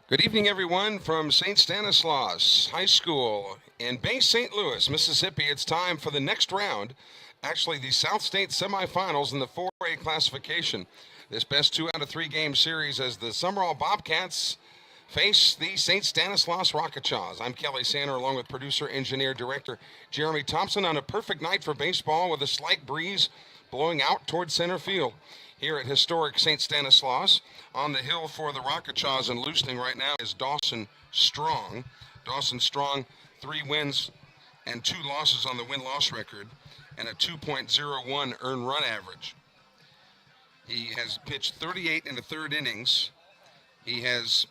Good evening, everyone, from St. Stanislaus High School in Bay St. Louis, Mississippi. It's time for the next round, actually the South State semifinals in the 4A classification. This best 2 out of 3 game series as the Sumrall Bobcats face the St. Stanislaus Rocketchaws. I'm Kelly Sander along with producer, engineer, director Jeremy Thompson on a perfect night for baseball with a slight breeze blowing out toward center field here at historic St. Stanislaus. On the hill for the Rocketchaws and loosening right now is Dawson Strong. Dawson Strong, 3 wins and 2 losses on the win-loss record and a 2.01 earned run average. He has pitched 38 in the 3rd innings. He has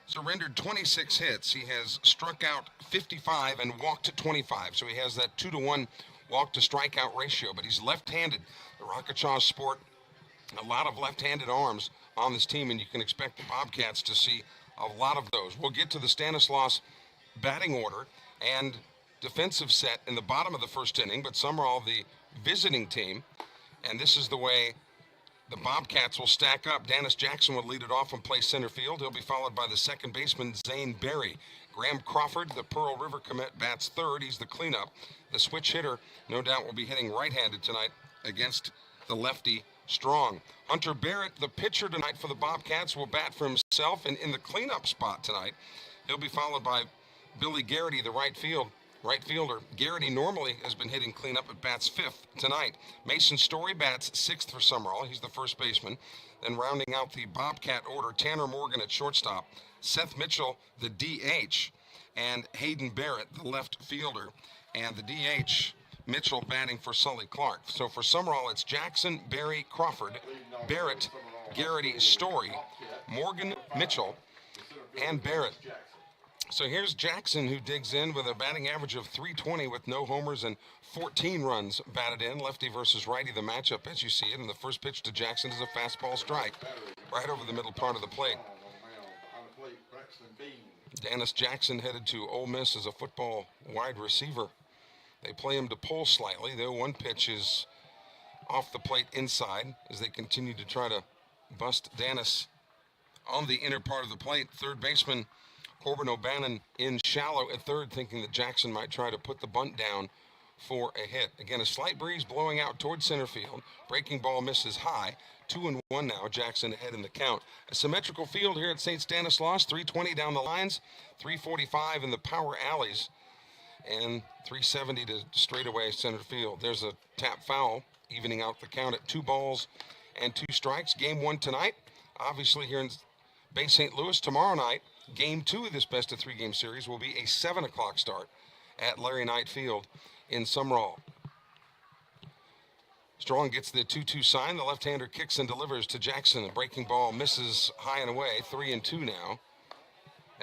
surrendered 26 hits. He has struck out 55 and walked 25. So he has that 2-to-1 walk to strikeout ratio, but he's left-handed. The Rocketchaws sport a lot of left-handed arms on this team, and you can expect the Bobcats to see a lot of those. We'll get to the Stanislaus batting order and defensive set in the bottom of the 1st inning, but Sumrall, the visiting team, and this is the way the Bobcats will stack up. Danis Jackson will lead it off and play center field. He'll be followed by the second baseman, Zane Berry. Graham Crawford, the Pearl River commit, bats 3rd. He's the cleanup. The switch hitter, no doubt, will be hitting right-handed tonight against the lefty Strong. Hunter Barrett, the pitcher tonight for the Bobcats, will bat for himself, and in the cleanup spot tonight, he'll be followed by Billy Garrity, the right fielder. Garrity normally has been hitting cleanup at bats 5th tonight. Mason Story bats 6th for Sumrall. He's the first baseman. Then rounding out the Bobcat order, Tanner Morgan at shortstop, Seth Mitchell, the DH, and Hayden Barrett, the left fielder. And the DH, Mitchell, batting for Sully Clark. So for Sumrall, it's Jackson, Berry, Crawford, Barrett, Garrity, Story, Morgan, Mitchell, and Barrett. So here's Jackson, who digs in with a batting average of .320 with no homers and 14 runs batted in. Lefty versus righty, the matchup as you see it. And the first pitch to Jackson is a fastball strike right over the middle part of the plate. Danis Jackson headed to Ole Miss as a football wide receiver. They play him to pull slightly, though one pitch is off the plate inside as they continue to try to bust Danis on the inner part of the plate. Third baseman Corbin O'Bannon in shallow at 3rd, thinking that Jackson might try to put the bunt down for a hit. Again, a slight breeze blowing out toward center field. Breaking ball misses high. 2-1 now. Jackson ahead in the count. A symmetrical field here at St. Stanislaus. 320 down the lines, 345 in the power alleys, and 370 to straightaway center field. There's a tap foul, evening out the count at 2 balls and 2 strikes. Game 1 tonight, obviously here in Bay St. Louis. Tomorrow night, Game 2 of this best of 3 game series will be a 7 o'clock start at Larry Knight Field in Sumrall. Strong gets the 2-2 sign. The left-hander kicks and delivers to Jackson. The breaking ball misses high and away. 3-2 now.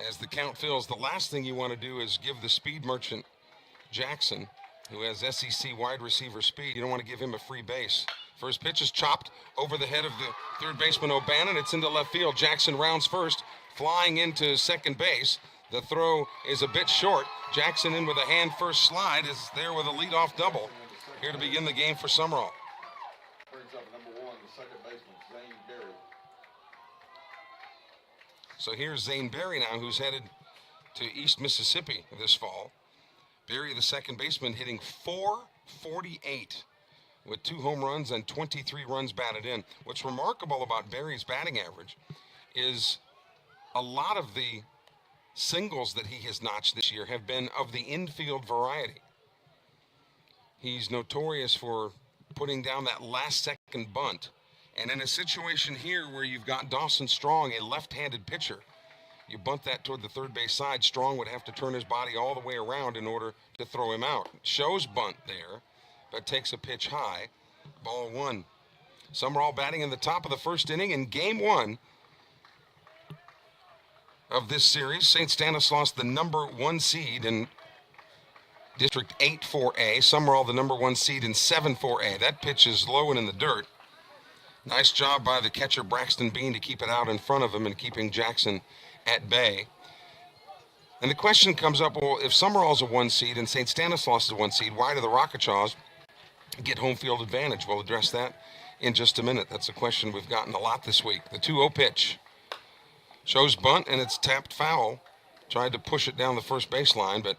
As the count fills, the last thing you want to do is give the speed merchant Jackson, who has SEC wide receiver speed, you don't want to give him a free base. First pitch is chopped over the head of the third baseman O'Bannon. It's into left field. Jackson rounds first, flying into second base. The throw is a bit short. Jackson in with a hand first slide is there with a leadoff double here to begin the game for Sumrall. Brings up number 1, the second baseman, Zane Berry. So here's Zane Berry now, who's headed to East Mississippi this fall. Berry, the second baseman, hitting .448 with 2 home runs and 23 runs batted in. What's remarkable about Berry's batting average is a lot of the singles that he has notched this year have been of the infield variety. He's notorious for putting down that last-second bunt. And in a situation here where you've got Dawson Strong, a left-handed pitcher, you bunt that toward the third base side, Strong would have to turn his body all the way around in order to throw him out. Shows bunt there, but takes a pitch high. Ball 1. Sumrall batting in the top of the 1st inning in Game 1 of this series. St. Stanislaus, the number 1 seed in District 8 4A. Sumrall, the number 1 seed in 7 4A. That pitch is low and in the dirt. Nice job by the catcher Braxton Bean to keep it out in front of him and keeping Jackson at bay. And the question comes up, well, if Sumrall's a 1 seed and St. Stanislaus is a 1 seed, why do the Rocketchaws get home field advantage? We'll address that in just a minute. That's a question we've gotten a lot this week. The 2-0 pitch. Shows bunt, and it's tapped foul. Tried to push it down the first baseline, but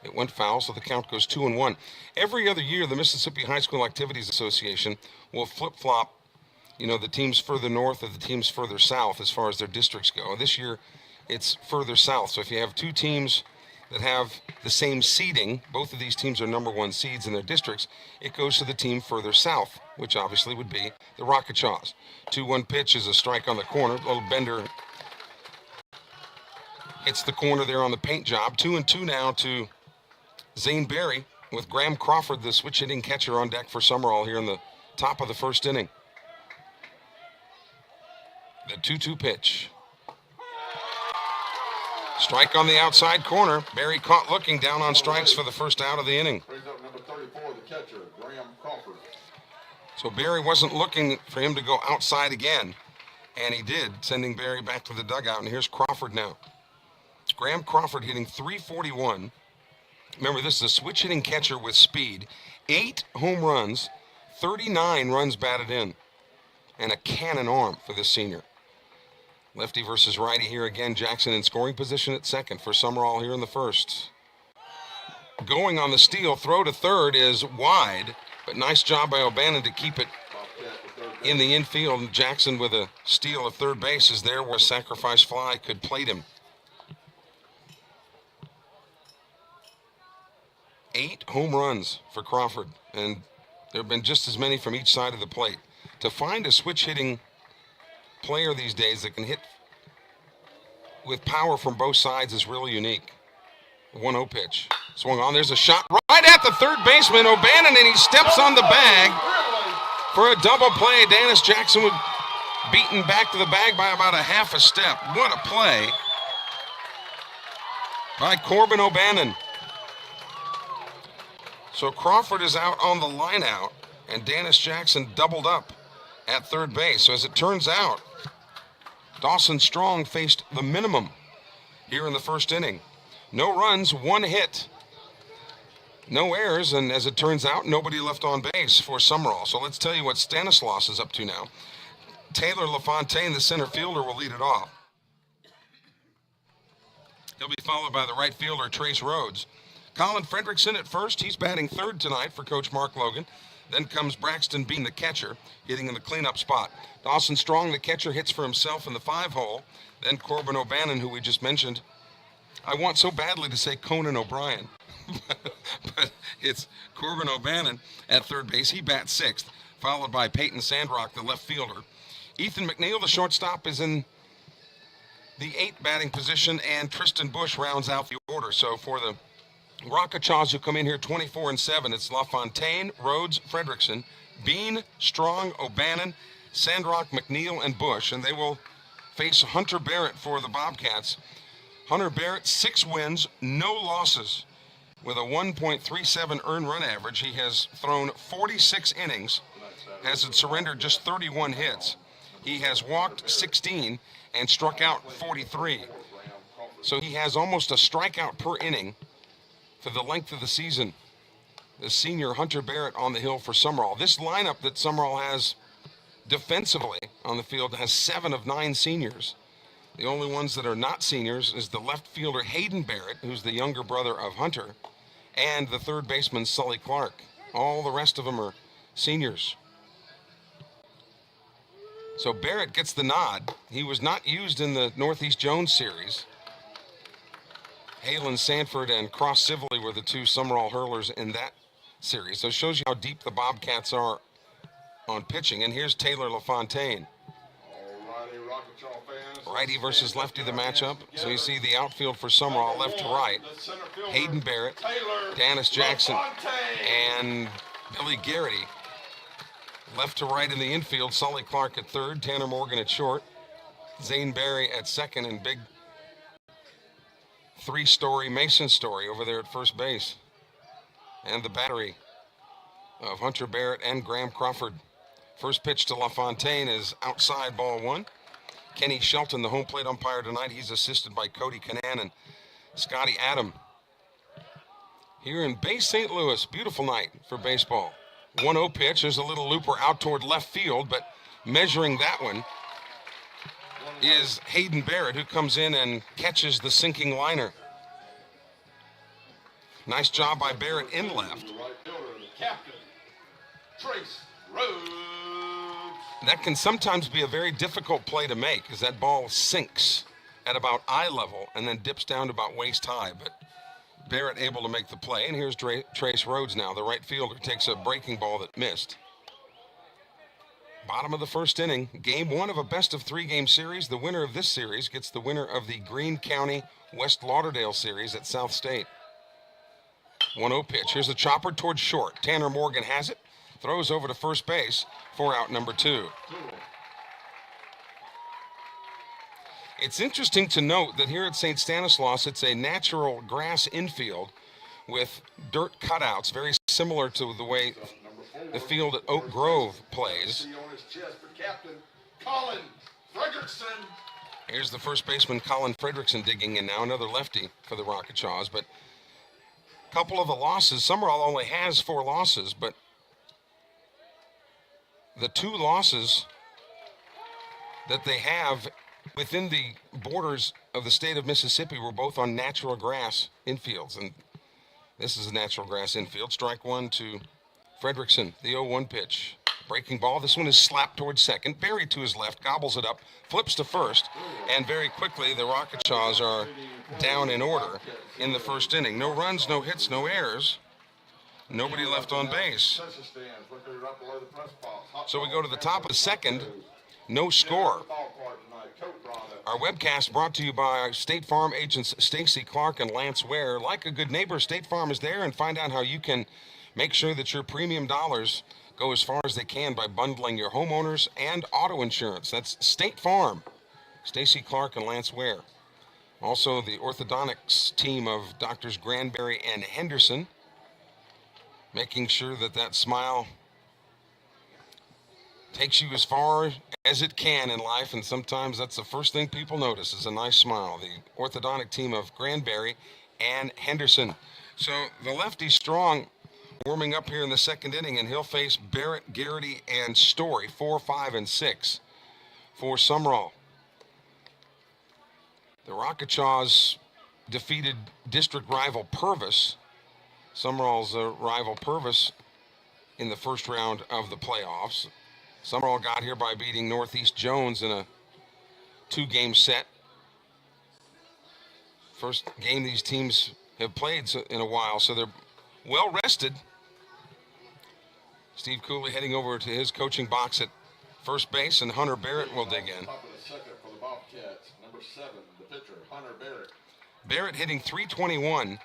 it went foul, so the count goes 2-1. Every other year, the Mississippi High School Activities Association will flip-flop, the teams further north or the teams further south as far as their districts go. This year, it's further south. So if you have two teams that have the same seeding, both of these teams are number one seeds in their districts, it goes to the team further south, which obviously would be the Rocketchaws. 2-1 pitch is a strike on the corner. Little bender hits the corner there on the paint job. 2-2 now to Zane Berry with Graham Crawford, the switch hitting catcher, on deck for Sumrall here in the top of the first inning. The 2-2 pitch. Strike on the outside corner. Berry caught looking, down on strikes for the first out of the inning. Brings up number 34, the catcher, Graham Crawford. So Berry wasn't looking for him to go outside again, and he did, sending Berry back to the dugout. And here's Crawford now. Graham Crawford hitting .341. Remember, this is a switch hitting catcher with speed. 8 home runs, 39 runs batted in, and a cannon arm for this senior. Lefty versus righty here again. Jackson in scoring position at second for Sumrall here in the first. Going on the steal, throw to third is wide, but nice job by O'Bannon to keep it in the infield. Jackson with a steal of third base is there where a sacrifice fly could plate him. 8 home runs for Crawford, and there have been just as many from each side of the plate. To find a switch hitting player these days that can hit with power from both sides is really unique. 1-0 pitch. Swung on. There's a shot right at the third baseman, O'Bannon, and he steps on the bag for a double play. Danis Jackson was beaten back to the bag by about a half a step. What a play by Corbin O'Bannon. So Crawford is out on the line out, and Danis Jackson doubled up at third base. So as it turns out, Dawson Strong faced the minimum here in the first inning. No runs, 1 hit, no errors, and as it turns out, nobody left on base for Sumrall. So let's tell you what Stanislaus is up to now. Taylor LaFontaine, the center fielder, will lead it off. He'll be followed by the right fielder, Trace Rhodes. Colin Fredrickson at first. He's batting third tonight for Coach Mark Logan. Then comes Braxton Bean, the catcher, hitting in the cleanup spot. Dawson Strong, the catcher, hits for himself in the 5-hole. Then Corbin O'Bannon, who we just mentioned. I want so badly to say Conan O'Brien, but it's Corbin O'Bannon at third base. He bats sixth, followed by Peyton Sandrock, the left fielder. Ethan McNeil, the shortstop, is in the 8th batting position, and Tristan Bush rounds out the order. So for the Rocketchaws, who come in here 24-7, it's LaFontaine, Rhodes, Fredrickson, Bean, Strong, O'Bannon, Sandrock, McNeil, and Bush, and they will face Hunter Barrett for the Bobcats. Hunter Barrett, 6 wins, no losses, with a 1.37 earned run average. He has thrown 46 innings, has surrendered just 31 hits. He has walked 16 and struck out 43. So he has almost a strikeout per inning for the length of the season. The senior Hunter Barrett on the hill for Sumrall. This lineup that Sumrall has defensively on the field has 7 of 9 seniors. The only ones that are not seniors is the left fielder Hayden Barrett, who's the younger brother of Hunter, and the third baseman Sully Clark. All the rest of them are seniors. So Barrett gets the nod. He was not used in the Northeast Jones series. Halen Sanford and Cross Sibley were the 2 Sumrall hurlers in that series. So it shows you how deep the Bobcats are on pitching. And here's Taylor LaFontaine. Righty versus lefty, the matchup. So you see the outfield for Sumrall, left to right. Hayden Barrett, Danis Jackson, and Billy Garrity. Left to right in the infield, Sully Clark at third, Tanner Morgan at short, Zane Berry at second, and big 3-story Mason Story over there at first base. And the battery of Hunter Barrett and Graham Crawford. First pitch to LaFontaine is outside, ball 1. Kenny Shelton, the home plate umpire tonight. He's assisted by Cody Canan and Scotty Adam. Here in Bay St. Louis, beautiful night for baseball. 1-0 pitch. There's a little looper out toward left field, but measuring that one is Hayden Barrett, who comes in and catches the sinking liner. Nice job by Barrett in left. Right fielder, the captain, Trace Rhodes. That can sometimes be a very difficult play to make, as that ball sinks at about eye level and then dips down to about waist high. But Barrett able to make the play, and here's Trace Rhodes now. The right fielder takes a breaking ball that missed. Bottom of the first inning, game one of a best-of-3 game series. The winner of this series gets the winner of the Greene County West Lauderdale series at South State. 1-0 pitch. Here's the chopper towards short. Tanner Morgan has it. Throws over to first base for out number 2. It's interesting to note that here at St. Stanislaus, it's a natural grass infield with dirt cutouts, very similar to the way the field at Oak Grove plays. Here's the first baseman, Colin Fredrickson, digging in now, another lefty for the Rocketchaws. But a couple of the losses, Sumrall only has 4 losses, but the 2 losses that they have within the borders of the state of Mississippi were both on natural grass infields. And this is a natural grass infield. Strike 1 to Fredrickson, the 0-1 pitch. Breaking ball. This one is slapped towards second. Buried to his left, gobbles it up, flips to first, and very quickly the Rocketchaws are down in order in the first inning. No runs, no hits, no errors. Nobody left on base. So we go to the top of the second. No score. Our webcast brought to you by State Farm agents Stacy Clark and Lance Ware. Like a good neighbor, State Farm is there, and find out how you can make sure that your premium dollars go as far as they can by bundling your homeowners and auto insurance. That's State Farm, Stacy Clark and Lance Ware. Also, the orthodontics team of Doctors Granberry and Henderson, making sure that that smile takes you as far as it can in life, and sometimes that's the first thing people notice is a nice smile. The orthodontic team of Granberry and Henderson. So the lefty Strong warming up here in the second inning, and he'll face Barrett, Garrity, and Story, 4, 5, and 6 for Sumrall. The Rocketchaws defeated district rival Purvis, Sumrall's rival Purvis, in the first round of the playoffs. Sumrall got here by beating Northeast Jones in a 2-game set. First game these teams have played in a while, so they're well rested. Steve Cooley heading over to his coaching box at first base, and Hunter Barrett will dig in. Top of the second for the Bobcats, number 7, the pitcher, Hunter Barrett. Barrett hitting .321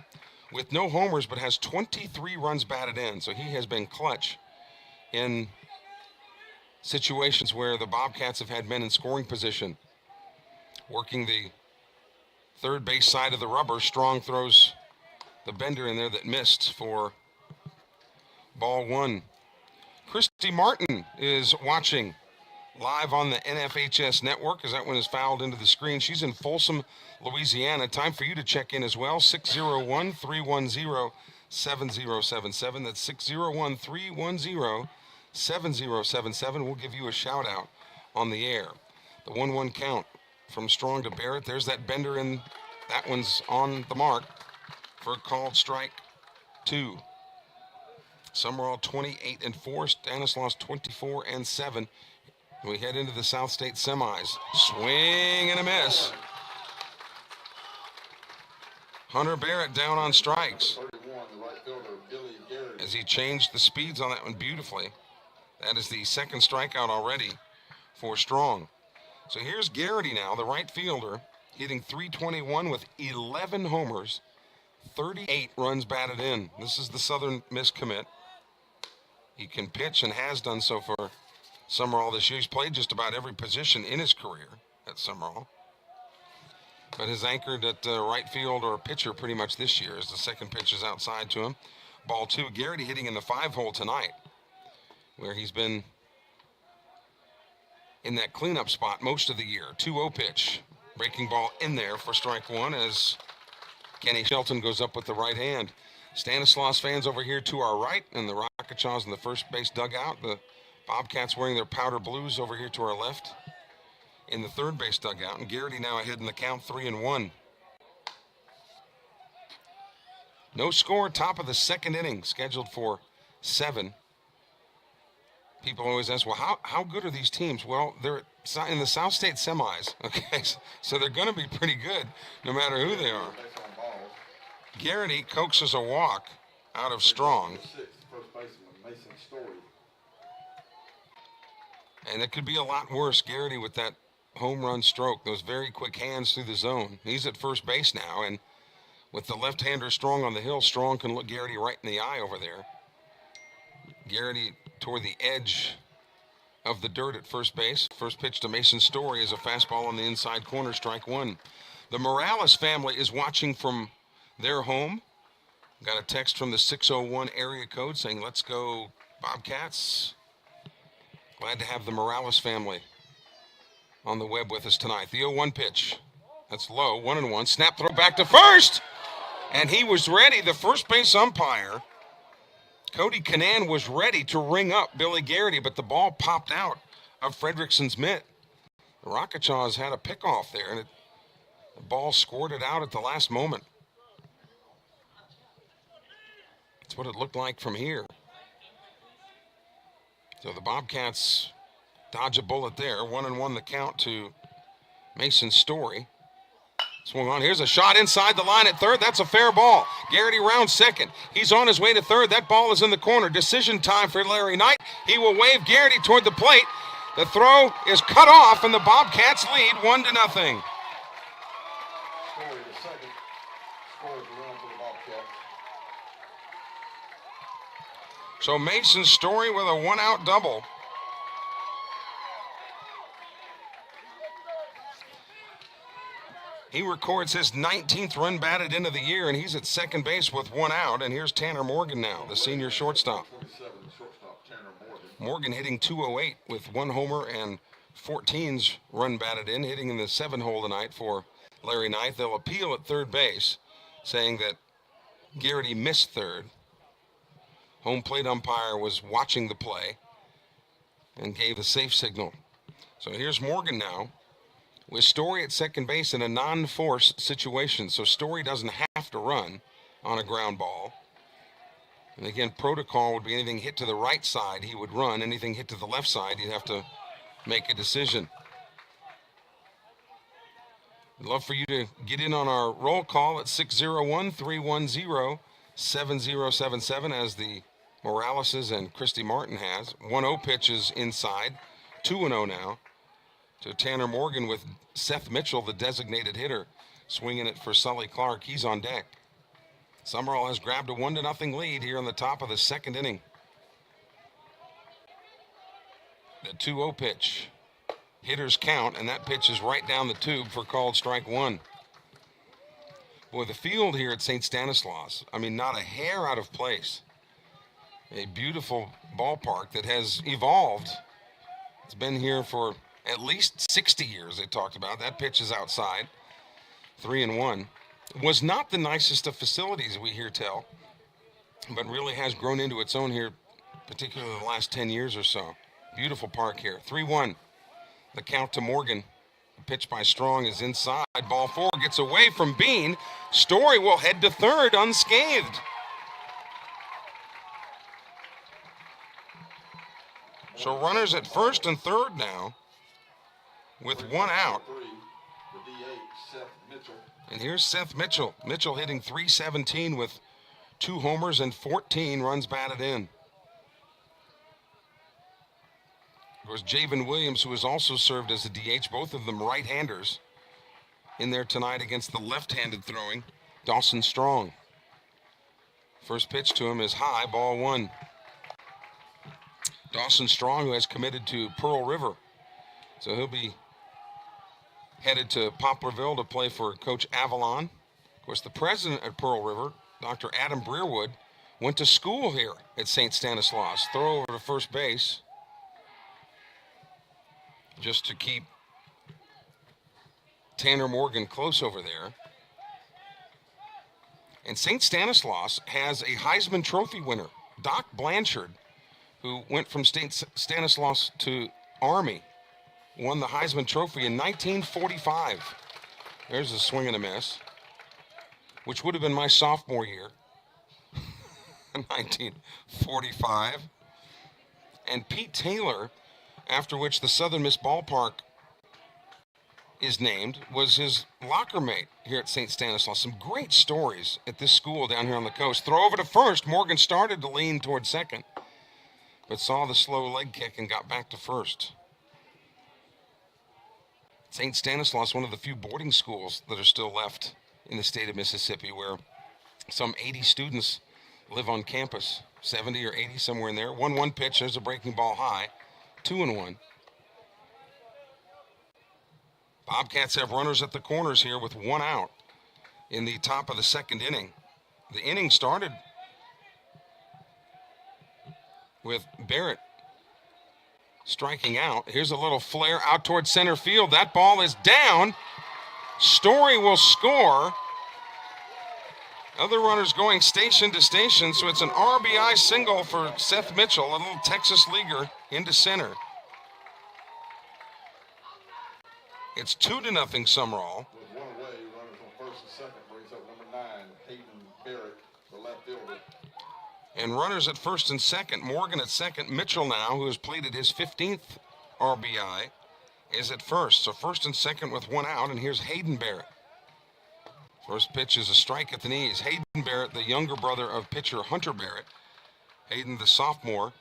with no homers, but has 23 runs batted in, so he has been clutch in situations where the Bobcats have had men in scoring position. Working the third base side of the rubber, Strong throws the bender in there that missed for ball 1. Christy Martin is watching live on the NFHS network as that one is fouled into the screen. She's in Folsom, Louisiana. Time for you to check in as well. 601-310-7077. That's 601-310-7077. We'll give you a shout out on the air. The 1-1 count from Strong to Barrett. There's that bender, and that one's on the mark for a called strike 2. Sumrall 28-4, Stanislaus 24-7. We head into the South State semis. Swing and a miss. Hunter Barrett down on strikes as he changed the speeds on that one beautifully. That is the second strikeout already for Strong. So here's Garrity now, the right fielder, hitting .321 with 11 homers, 38 runs batted in. This is the Southern Miss commit. He can pitch and has done so for Sumrall this year. He's played just about every position in his career at Sumrall, but has anchored at right field or pitcher pretty much this year as the second pitch is outside to him. Ball 2. Garrity hitting in the 5-hole tonight, where he's been in that cleanup spot most of the year. 2-0 pitch. Breaking ball in there for strike 1 as Kenny Shelton goes up with the right hand. Stanislaus fans over here to our right, and the Rocketchaws in the first base dugout. The Bobcats wearing their powder blues over here to our left. in the third base dugout, and Garrity now ahead in the count 3-1. No score, top of the second inning, scheduled for 7. People always ask, well, how good are these teams? Well, they're in the South State semis, okay? So they're going to be pretty good no matter who they are. Garrity coaxes a walk out of Strong. And it could be a lot worse. Garrity with that home run stroke, those very quick hands through the zone. He's at first base now, and with the left-hander Strong on the hill, Strong can look Garrity right in the eye over there. Garrity toward the edge of the dirt at first base. First pitch to Mason Story is a fastball on the inside corner, strike 1. The Morales family is watching from their home. Got a text from the 601 area code saying, let's go Bobcats. Glad to have the Morales family on the web with us tonight. The 0-1 pitch. That's low, 1-1. Snap throw back to first. And he was ready. The first base umpire, Cody Canan, was ready to ring up Billy Garrity, but the ball popped out of Fredrickson's mitt. The Rocketchaws had a pickoff there, and the ball squirted out at the last moment. That's what it looked like from here. So the Bobcats dodge a bullet there. 1-1 the count to Mason Story. Swung on. Here's a shot inside the line at third. That's a fair ball. Garrity rounds second. He's on his way to third. That ball is in the corner. Decision time for Larry Knight. He will wave Garrity toward the plate. The throw is cut off, and the Bobcats lead 1-0. Story to second. Scores the run for the Bobcats. So Mason Story with a one-out double. He records his 19th run batted into the year, and he's at second base with 1 out. And here's Tanner Morgan now, the senior shortstop. Morgan hitting .208 with 1 homer and 14's run batted in, hitting in the 7-hole tonight for Larry Knight. They'll appeal at third base, saying that Garrity missed third. Home plate umpire was watching the play and gave the safe signal. So here's Morgan now with Story at second base in a non-force situation. So Story doesn't have to run on a ground ball. And again, protocol would be anything hit to the right side, he would run. Anything hit to the left side, he'd have to make a decision. I'd love for you to get in on our roll call at 601-310-7077 as the Moraleses and Christy Martin has. 1-0 pitch is inside. 2-0 now to Tanner Morgan with Seth Mitchell, the designated hitter, swinging it for Sully Clark. He's on deck. Sumrall has grabbed a 1-0 lead here on the top of the second inning. The 2-0 pitch. Hitters count, and that pitch is right down the tube for called strike 1. Boy, the field here at St. Stanislaus, I mean, not a hair out of place. A beautiful ballpark that has evolved. It's been here for at least 60 years, they talked about. That pitch is outside. 3-1. Was not the nicest of facilities, we hear tell, but really has grown into its own here, particularly the last 10 years or so. Beautiful park here. 3-1. The count to Morgan. The pitch by Strong is inside. Ball 4 gets away from Bean. Story will head to third unscathed. So runners at first and third now with 1 out. The D8, Seth Mitchell. And here's Seth Mitchell. Mitchell hitting .317 with 2 homers and 14 runs batted in. Of course, Javen Williams, who has also served as a DH, both of them right-handers, in there tonight against the left-handed throwing Dawson Strong. First pitch to him is high, ball 1. Dawson Strong, who has committed to Pearl River. So he'll be headed to Poplarville to play for Coach Avalon. Of course, the president at Pearl River, Dr. Adam Breerwood, went to school here at St. Stanislaus. Throw over to first base just to keep Tanner Morgan close over there. And St. Stanislaus has a Heisman Trophy winner, Doc Blanchard, who went from St. Stanislaus to Army won the Heisman Trophy in 1945. There's a swing and a miss, which would have been my sophomore year, 1945. And Pete Taylor, after which the Southern Miss Ballpark is named, was his locker mate here at St. Stanislaus. Some great stories at this school down here on the coast. Throw over to first. Morgan started to lean toward second, but saw the slow leg kick and got back to first. St. Stanislaus, one of the few boarding schools that are still left in the state of Mississippi, where some 80 students live on campus, 70 or 80, somewhere in there. 1-1 pitch, there's a breaking ball high, 2-1. Bobcats have runners at the corners here with one out in the top of the second inning. The inning started with Barrett striking out. Here's a little flare out towards center field. That ball is down. Story will score. Other runners going station to station, so it's an RBI single for Seth Mitchell, a little Texas leaguer into center. It's 2-0 Sumrall. With one away, runners on first and second, brings up number 9, Hayden Barrett, the left fielder. And runners at first and second. Morgan at second. Mitchell now, who has pleaded his 15th RBI, is at first. So first and second with one out, and here's Hayden Barrett. First pitch is a strike at the knees. Hayden Barrett, the younger brother of pitcher Hunter Barrett. Hayden, the sophomore,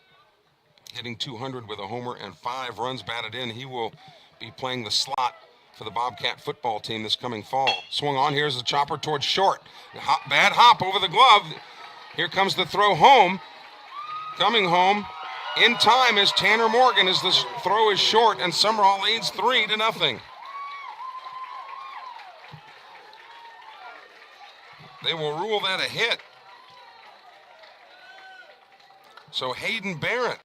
hitting 200 with a homer and 5 runs batted in. He will be playing the slot for the Bobcat football team this coming fall. Swung on, here's the chopper towards short. Bad hop over the glove. Here comes the throw home. Coming home in time is Tanner Morgan as the throw is short, and Sumrall leads 3-0. They will rule that a hit. So Hayden Barrett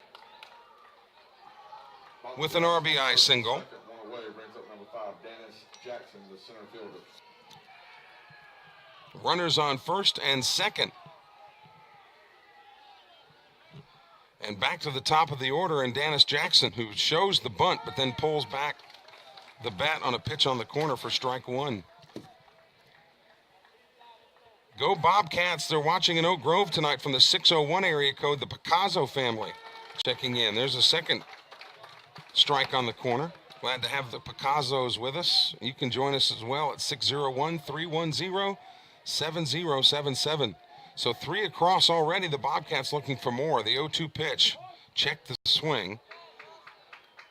with an RBI single. One away, brings up number 5, Danis Jackson, the center fielder. Runners on first and second. And back to the top of the order, and Danis Jackson, who shows the bunt but then pulls back the bat on a pitch on the corner for strike one. Go Bobcats. They're watching in Oak Grove tonight from the 601 area code, the Picasso family checking in. There's a second strike on the corner. Glad to have the Picassos with us. You can join us as well at 601-310-7077. So 3 across already. The Bobcats looking for more. The 0-2 pitch checked the swing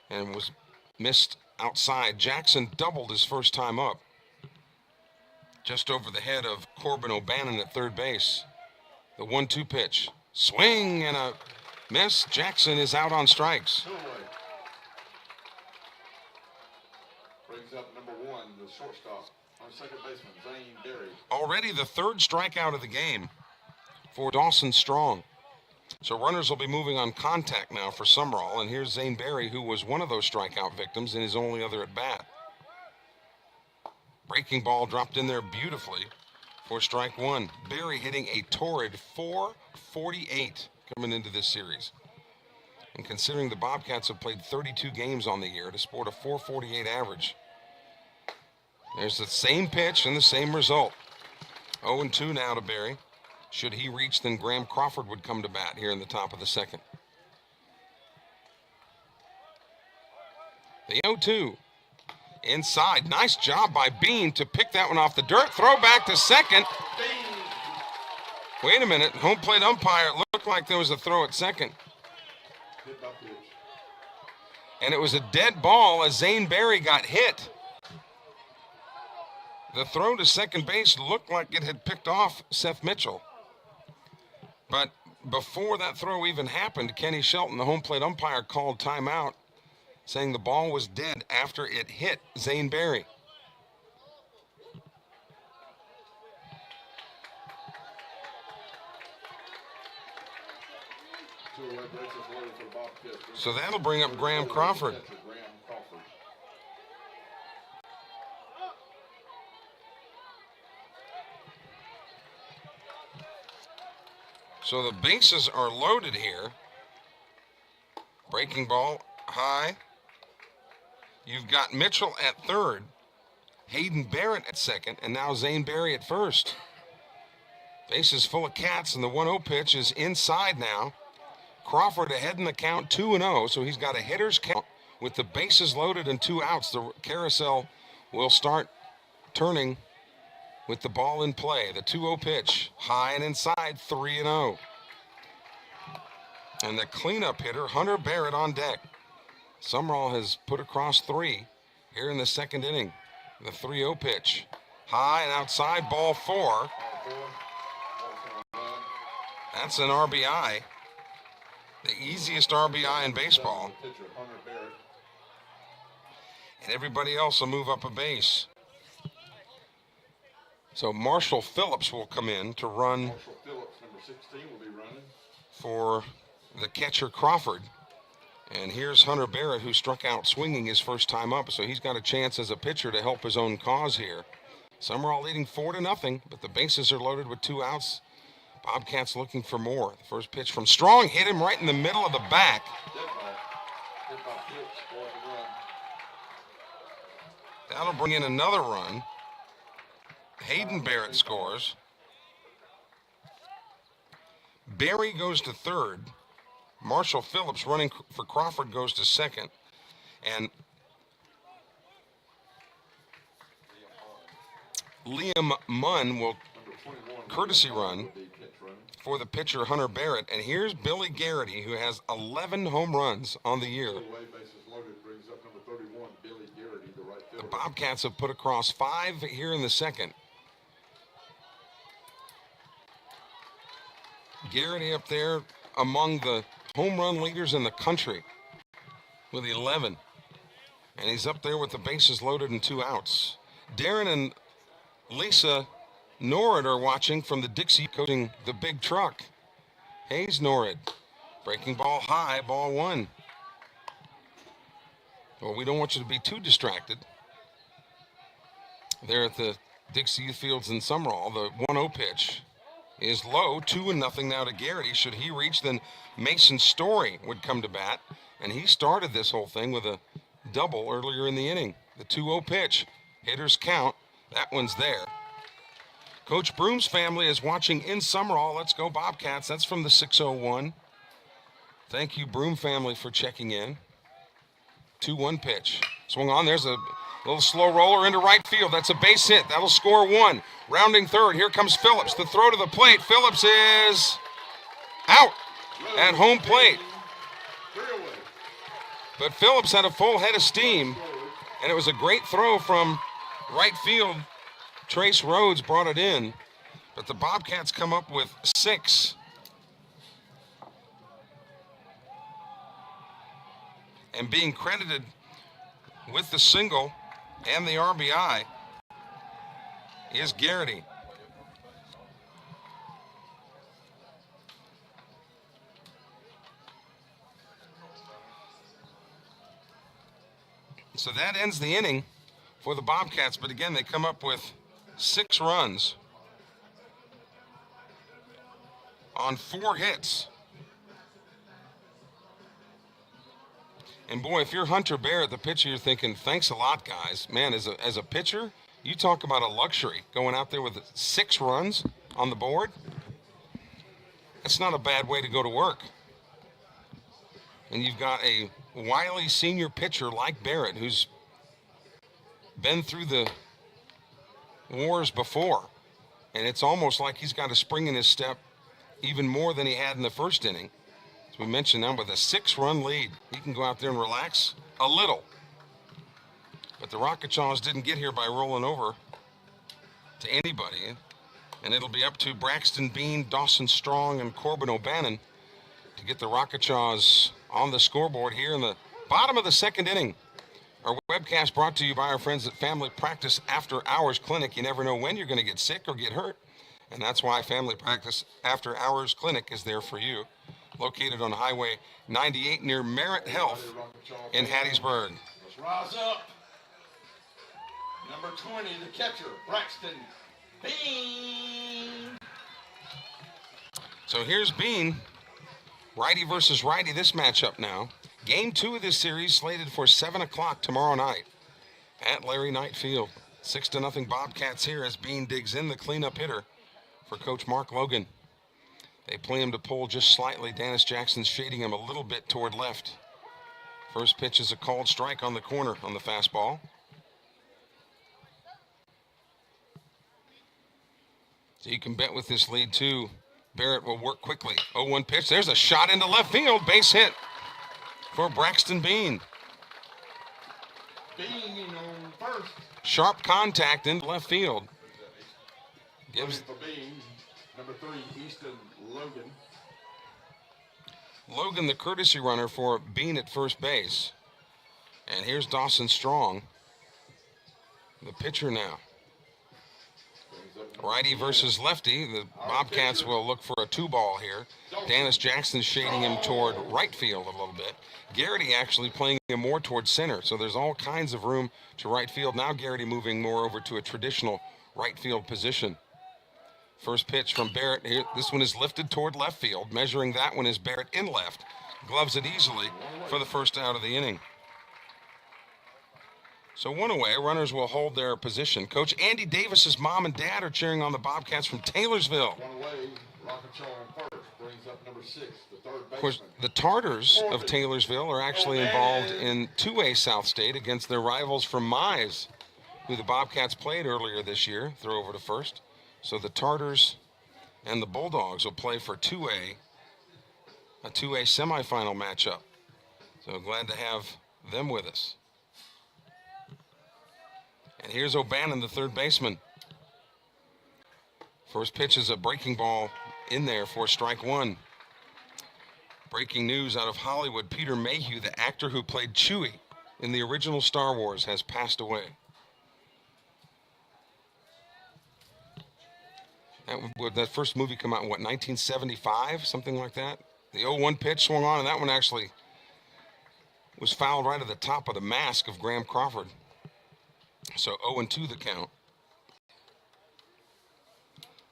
and was missed outside. Jackson doubled his first time up, just over the head of Corbin O'Bannon at third base. The 1-2 pitch. Swing and a miss. Jackson is out on strikes. 2 away. Brings up number 1, the shortstop, on second baseman, Zane Berry. Already the third strikeout of the game for Dawson Strong. So runners will be moving on contact now for Sumrall. And here's Zane Berry, who was one of those strikeout victims in his only other at bat. Breaking ball dropped in there beautifully for strike one. Berry hitting a torrid .448 coming into this series. And considering the Bobcats have played 32 games on the year to sport a .448 average, there's the same pitch and the same result. 0-2 now to Berry. Should he reach, then Graham Crawford would come to bat here in the top of the second. The 0-2. Inside. Nice job by Bean to pick that one off the dirt. Throw back to second. Wait a minute. Home plate umpire. It looked like there was a throw at second. And it was a dead ball as Zane Berry got hit. The throw to second base looked like it had picked off Seth Mitchell. But before that throw even happened, Kenny Shelton, the home plate umpire, called timeout, saying the ball was dead after it hit Zane Berry. So that'll bring up Graham Crawford. So the bases are loaded here. Breaking ball high. You've got Mitchell at third, Hayden Barrett at second, and now Zane Berry at first. Bases full of cats, and the 1-0 pitch is inside now. Crawford ahead in the count, 2-0, so he's got a hitter's count with the bases loaded and 2 outs. The carousel will start turning with the ball in play. The 2-0 pitch, high and inside, 3-0. And the cleanup hitter, Hunter Barrett, on deck. Sumrall has put across 3 here in the second inning. The 3-0 pitch, high and outside, ball 4. That's an RBI. The easiest RBI in baseball. And everybody else will move up a base. So Marshall Phillips will come in to run. Marshall Phillips, number 16, will be running for the catcher Crawford. And here's Hunter Barrett, who struck out swinging his first time up, so he's got a chance as a pitcher to help his own cause here. Sumrall leading 4-0, but the bases are loaded with 2 outs. Bobcats looking for more. The first pitch from Strong hit him right in the middle of the back. That'll bring in another run. Hayden Barrett scores. Berry goes to third. Marshall Phillips running for Crawford goes to second. And Liam Munn will courtesy run for the pitcher Hunter Barrett. And here's Billy Garrity, who has 11 home runs on the year. The Bobcats have put across 5 here in the second. Garrity up there among the home run leaders in the country with 11. And he's up there with the bases loaded and 2 outs. Darren and Lisa Norrid are watching from the Dixie, coaching the big truck. Hayes Norrid, breaking ball high, ball 1. Well, we don't want you to be too distracted. There at the Dixie Youth Fields in Sumrall, the 1-0 pitch is low, 2-0 now to Garrity. Should he reach, then Mason Story would come to bat, and he started this whole thing with a double earlier in the inning. The 2-0 pitch, hitters count, that one's there. Coach Broom's family is watching in Sumrall. Let's go Bobcats. That's from the 601. Thank you, Broom family, for checking in. 2-1 pitch. Swung on. There's a little slow roller into right field. That's a base hit. That'll score 1. Rounding third. Here comes Phillips. The throw to the plate. Phillips is out at home plate. But Phillips had a full head of steam, and it was a great throw from right field. Trace Rhodes brought it in, but the Bobcats come up with 6. And being credited with the single and the RBI is Garrity. So that ends the inning for the Bobcats, but again, they come up with 6 runs on 4 hits. And boy, if you're Hunter Barrett, the pitcher, you're thinking, thanks a lot, guys. Man, as a pitcher, you talk about a luxury, going out there with 6 runs on the board. That's not a bad way to go to work. And you've got a wily senior pitcher like Barrett, who's been through the wars before, and it's almost like he's got a spring in his step even more than he had in the first inning. As we mentioned, now with a 6-run lead, he can go out there and relax a little. But the Rocketchaws didn't get here by rolling over to anybody, and it'll be up to Braxton Bean, Dawson Strong, and Corbin O'Bannon to get the Rocketchaws on the scoreboard here in the bottom of the second inning. Our webcast brought to you by our friends at Family Practice After Hours Clinic. You never know when you're going to get sick or get hurt, and that's why Family Practice After Hours Clinic is there for you. Located on Highway 98 near Merritt Health in Hattiesburg. Let's rise up. Number 20, the catcher, Braxton Bean. So here's Bean. Righty versus righty, this matchup now. Game 2 of this series slated for 7 o'clock tomorrow night at Larry Knight Field. 6-0 Bobcats here as Bean digs in, the cleanup hitter for Coach Mark Logan. They play him to pull just slightly. Danis Jackson shading him a little bit toward left. First pitch is a called strike on the corner on the fastball. So you can bet with this lead too, Barrett will work quickly. 0-1 pitch. There's a shot into left field. Base hit for Braxton Bean. Bean on first. Sharp contact into left field. Gives for Bean, number 3, Easton Logan. Logan, the courtesy runner for Bean at first base. And here's Dawson Strong, the pitcher now. Righty versus lefty. The Bobcats will look for a 2-ball here. Danis Jackson shading him toward right field a little bit. Garrity actually playing him more towards center, so there's all kinds of room to right field. Now Garrity moving more over to a traditional right field position. First pitch from Barrett here. This one is lifted toward left field. Measuring that one is Barrett in left. Gloves it easily for the first out of the inning. So 1 away, runners will hold their position. Coach Andy Davis's mom and dad are cheering on the Bobcats from Taylorsville. 1 away, Rockachaw on first, brings up number 6, the third baseman. Of course, the Tartars of Taylorsville are actually involved in 2A South State against their rivals from Mize, who the Bobcats played earlier this year. Throw over to first. So the Tartars and the Bulldogs will play for 2A, a 2A semifinal matchup. So glad to have them with us. And here's O'Bannon, the third baseman. First pitch is a breaking ball in there for strike 1. Breaking news out of Hollywood, Peter Mayhew, the actor who played Chewie in the original Star Wars, has passed away. That first movie come out in, what, 1975? Something like that? The 0-1 pitch swung on, and that one actually was fouled right at the top of the mask of Graham Crawford. So 0-2 the count.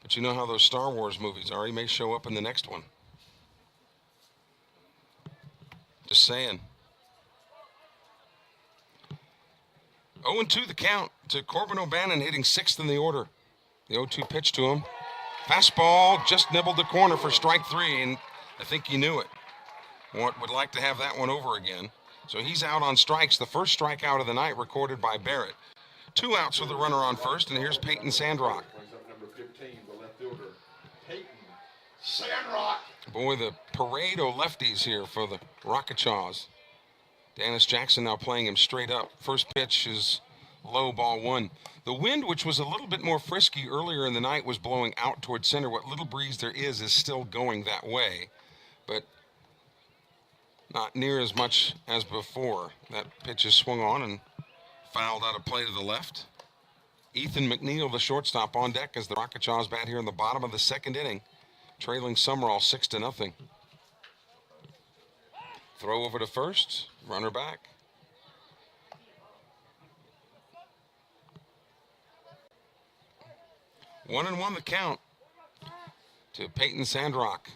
But you know how those Star Wars movies are. He may show up in the next one. Just saying. 0-2 the count to Corbin O'Bannon, hitting 6th in the order. The 0-2 pitch to him. Fastball just nibbled the corner for strike 3, and I think he knew it. Would like to have that one over again. So he's out on strikes. The first strikeout of the night recorded by Barrett. 2 outs with a runner on first, and here's Peyton Sandrock. Brings up number 15, the left fielder, Hayden Sandrock. Boy, the parade of lefties here for the Rockachaws. Danis Jackson now playing him straight up. First pitch is low, ball 1. The wind, which was a little bit more frisky earlier in the night, was blowing out toward center. What little breeze there is still going that way, but not near as much as before. That pitch is swung on and fouled out of play to the left. Ethan McNeil, the shortstop, on deck as the Rockachaws bat here in the bottom of the 2nd inning, trailing Sumrall 6-0. Throw over to first, runner back. One and one the count to Peyton Sandrock.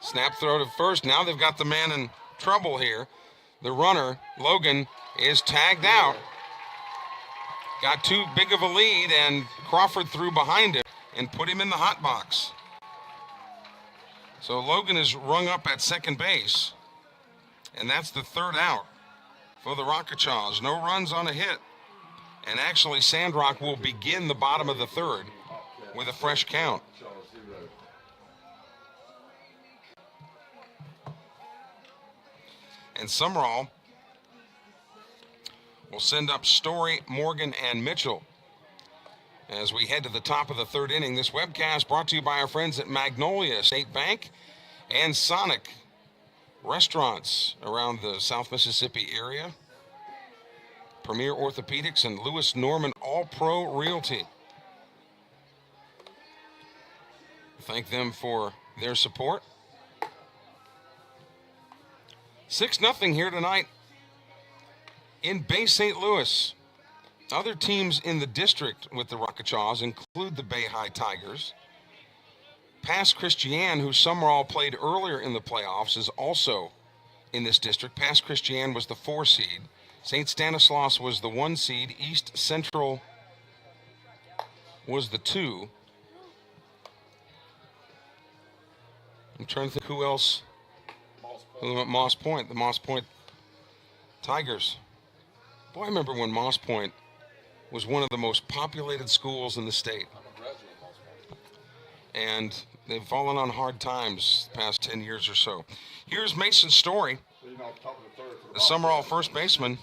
Snap throw to first. Now they've got the man in trouble here. The runner, Logan, is tagged out. Got too big of a lead, and Crawford threw behind him and put him in the hot box. So Logan is rung up at second base, and that's the 3rd out for the Rockachaws. No runs on a hit. And actually, Sandrock will begin the bottom of the 3rd with a fresh count. And Sumrall will send up Story, Morgan, and Mitchell. As we head to the top of the 3rd inning, this webcast brought to you by our friends at Magnolia State Bank and Sonic Restaurants around the South Mississippi area. Premier Orthopedics and Lewis Norman All-Pro Realty. Thank them for their support. 6-0 here tonight in Bay St. Louis. Other teams in the district with the Rockachaws include the Bay High Tigers. Pass Christian, who Sumrall played earlier in the playoffs, is also in this district. Pass Christian was the 4 seed. St. Stanislaus was the 1 seed. East Central was the 2. I'm trying to think who else. Moss Point, the Moss Point Tigers. Boy, I remember when Moss Point was one of the most populated schools in the state. And they've fallen on hard times the past 10 years or so. Here's Mason Story, the Sumrall first baseman.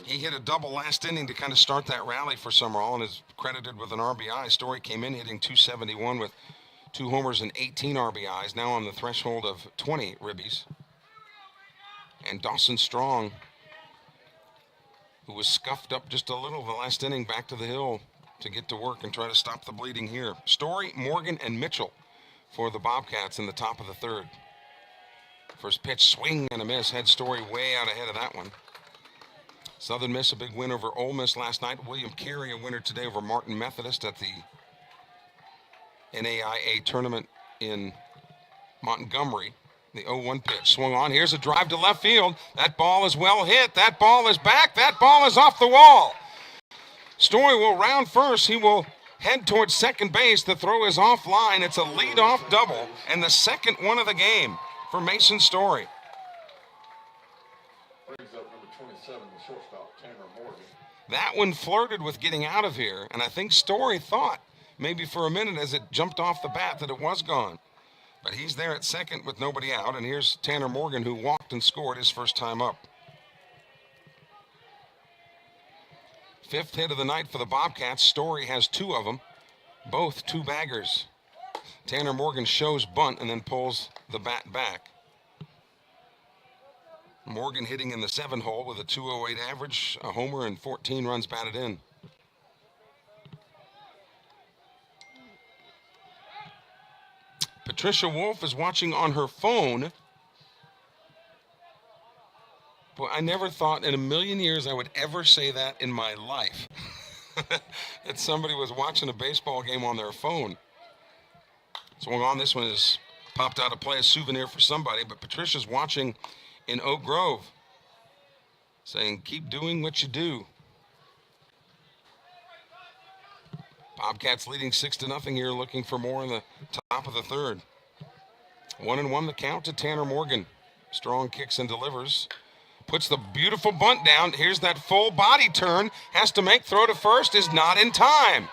He hit a double last inning to kind of start that rally for Sumrall and is credited with an RBI. Story came in hitting .271 with 2 homers and 18 RBIs, now on the threshold of 20 ribbies. And Dawson Strong, who was scuffed up just a little the last inning, back to the hill to get to work and try to stop the bleeding here. Story, Morgan, and Mitchell for the Bobcats in the top of the 3rd. First pitch, swing and a miss. Had Story way out ahead of that one. Southern Miss, a big win over Ole Miss last night. William Carey, a winner today over Martin Methodist at the NAIA tournament in Montgomery. The 0-1 pitch swung on. Here's a drive to left field. That ball is well hit. That ball is back. That ball is off the wall. Story will round first. He will head towards second base. The throw is offline. It's a leadoff double and the second one of the game for Mason Story. Brings up number 27, the shortstop, Tanner Morgan. That one flirted with getting out of here, and I think Story thought maybe for a minute as it jumped off the bat that it was gone. But he's there at second with nobody out, and here's Tanner Morgan, who walked and scored his first time up. 5th hit of the night for the Bobcats. Story has 2 of them, both 2-baggers. Tanner Morgan shows bunt and then pulls the bat back. Morgan hitting in the 7-hole with a .208 average, a homer, and 14 runs batted in. Patricia Wolf is watching on her phone. Boy, I never thought in a million years I would ever say that in my life. That somebody was watching a baseball game on their phone. Swung on, this one is popped out of play, a souvenir for somebody, but Patricia's watching in Oak Grove, saying, keep doing what you do. Bobcats leading 6-0 here, looking for more in the top of the 3rd. 1-1 the count to Tanner Morgan. Strong kicks and delivers. Puts the beautiful bunt down. Here's that full body turn. Has to make throw to first. Is not in time.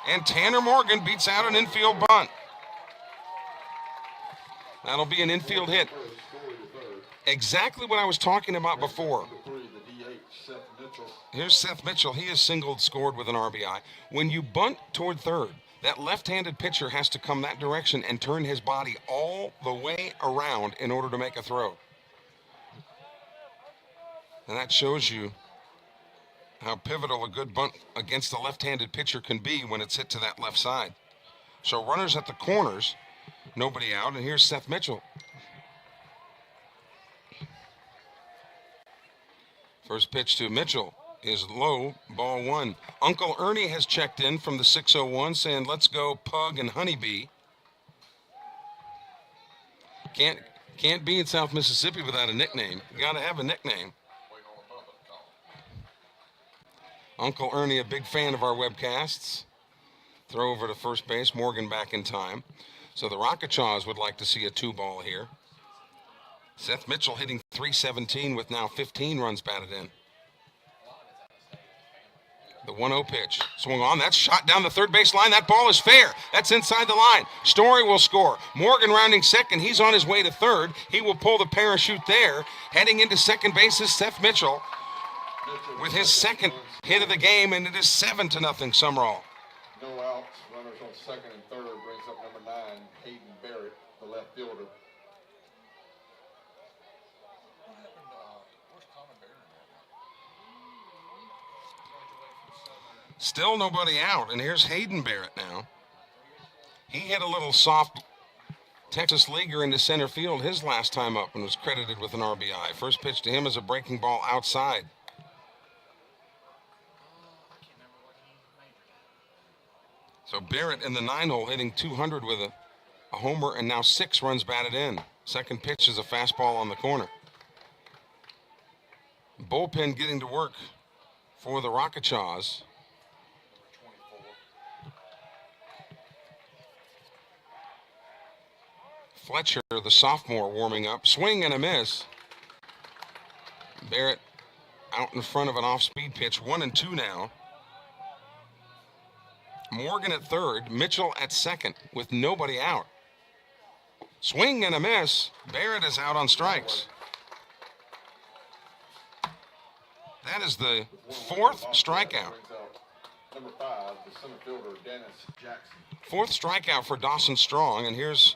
And Tanner Morgan beats out an infield bunt. That'll be an infield hit. Exactly what I was talking about before. Here's Seth Mitchell. He has singled, scored with an RBI. When you bunt toward 3rd, that left-handed pitcher has to come that direction and turn his body all the way around in order to make a throw. And that shows you how pivotal a good bunt against a left-handed pitcher can be when it's hit to that left side. So runners at the corners, nobody out, and here's Seth Mitchell. First pitch to Mitchell is low, ball 1. Uncle Ernie has checked in from the 601 saying, let's go Pug and Honeybee. Can't be in South Mississippi without a nickname. You gotta have a nickname. Uncle Ernie, a big fan of our webcasts. Throw over to first base, Morgan back in time. So the Rockachaws would like to see a 2-ball here. Seth Mitchell hitting .317 with now 15 runs batted in. The 1-0 pitch. Swung on. That's shot down the third base line. That ball is fair. That's inside the line. Story will score. Morgan rounding second. He's on his way to 3rd. He will pull the parachute there. Heading into second base is Seth Mitchell with his 2nd hit of the game, and it is 7-0 Sumrall. No outs. Runners on 2nd and 3rd. Brings up number 9, Hayden Barrett, the left fielder. Still nobody out, and here's Hayden Barrett now. He hit a little soft Texas leaguer into center field his last time up and was credited with an RBI. First pitch to him is a breaking ball outside. So Barrett in the 9-hole hitting 200 with a homer and now 6 runs batted in. Second pitch is a fastball on the corner. Bullpen getting to work for the Rocketshaws. Fletcher, the sophomore, warming up. Swing and a miss. Barrett out in front of an off-speed pitch. 1-2 now. Morgan at third. Mitchell at second with nobody out. Swing and a miss. Barrett is out on strikes. That is the 4th strikeout. Number 5, the center fielder, Danis Jackson. 4th strikeout for Dawson Strong, and here's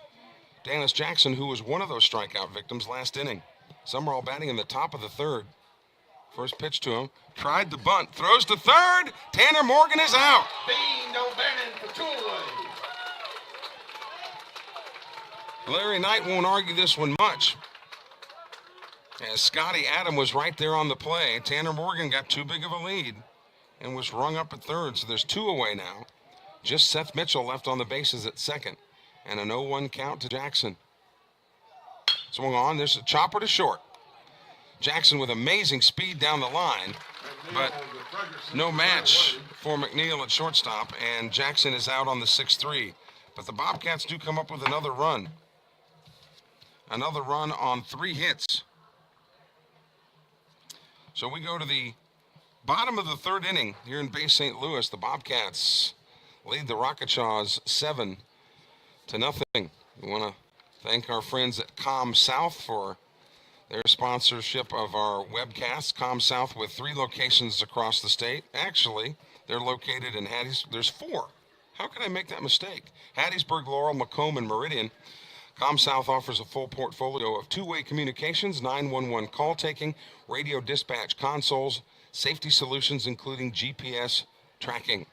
Danis Jackson, who was one of those strikeout victims last inning. Sumrall batting in the top of the 3rd. First pitch to him. Tried the bunt. Throws to third. Tanner Morgan is out. Bean O'Bannon for 2 away. Larry Knight won't argue this one much, as Scotty Adam was right there on the play. Tanner Morgan got too big of a lead and was rung up at third, so there's 2 away now. Just Seth Mitchell left on the bases at second, and an 0-1 count to Jackson. Swung on, there's a chopper to short. Jackson with amazing speed down the line, but no match for McNeil at shortstop, and Jackson is out on the 6-3. But the Bobcats do come up with another run. Another run on 3 hits. So we go to the bottom of the 3rd inning here in Bay St. Louis. The Bobcats lead the Rocketshaws 7-0. We want to thank our friends at Com South for their sponsorship of our webcasts. Com South with 3 locations across the state. Actually, they're located in There's 4. How could I make that mistake? Hattiesburg, Laurel, Macomb, and Meridian. Com South offers a full portfolio of 2-way communications, 911 call taking, radio dispatch consoles, safety solutions, including GPS tracking.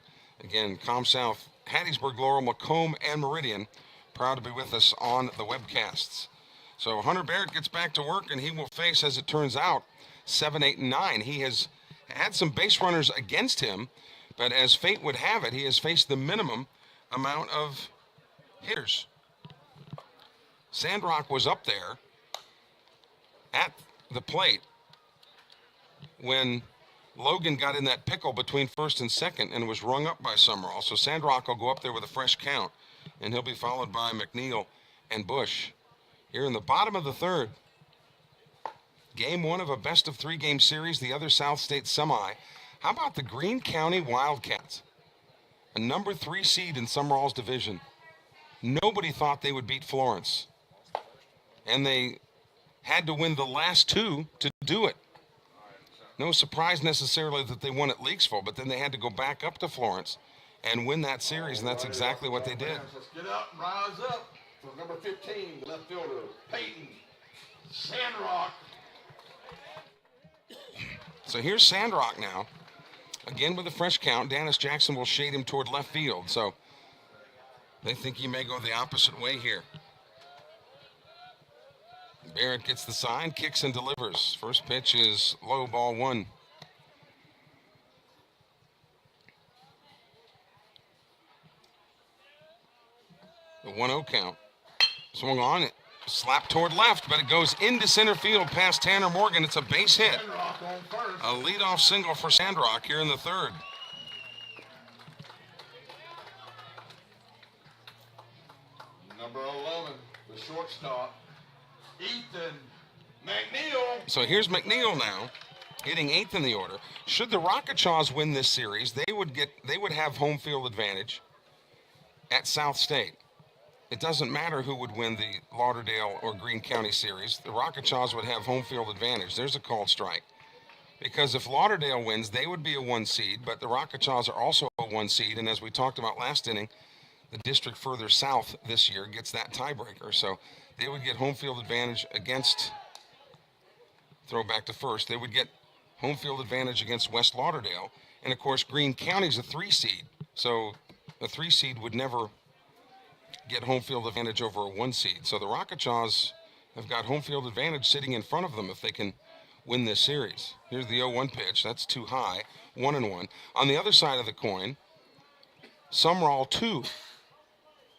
Again, Com South, Hattiesburg, Laurel, Macomb, and Meridian, proud to be with us on the webcasts. So Hunter Barrett gets back to work, and he will face, as it turns out, 7, 8, and 9. He has had some base runners against him, but as fate would have it, he has faced the minimum amount of hitters. Sandrock was up there at the plate when Logan got in that pickle between first and second and was rung up by Sumrall. So Sandrock will go up there with a fresh count, and he'll be followed by McNeil and Bush. Here in the bottom of the 3rd, game 1 of a best-of-3 game series, the other South State semi. How about the Greene County Wildcats? A number 3 seed in Sumrall's division. Nobody thought they would beat Florence, and they had to win the last 2 to do it. No surprise necessarily that they won at Leaksville, but then they had to go back up to Florence and win that series, and that's exactly what they did. Let's get up and rise up for number 15, the left fielder, Peyton Sandrock. So here's Sandrock now. Again with a fresh count. Danis Jackson will shade him toward left field, so they think he may go the opposite way here. Barrett gets the sign, kicks and delivers. First pitch is low, ball 1. The 1-0 count. Swung on it. Slapped toward left, but it goes into center field past Tanner Morgan. It's a base hit. A leadoff single for Sandrock here in the 3rd. Number 11, the shortstop, Ethan McNeil. So here's McNeil now, hitting 8th in the order. Should the Rocketshaws win this series, they would have home field advantage at South State. It doesn't matter who would win the Lauderdale or Greene County series. The Rocketshaws would have home field advantage. There's a called strike. Because if Lauderdale wins, they would be a 1 seed, but the Rocketshaws are also a 1 seed, and as we talked about last inning, the district further south this year gets that tiebreaker. So they would get home field advantage against, throw back to first, they would get home field advantage against West Lauderdale. And of course, Greene County's a 3 seed. So a 3 seed would never get home field advantage over a 1 seed. So the Rocketshaws have got home field advantage sitting in front of them if they can win this series. Here's the 0-1 pitch. That's too high. 1-1. On the other side of the coin, Sumrall, too,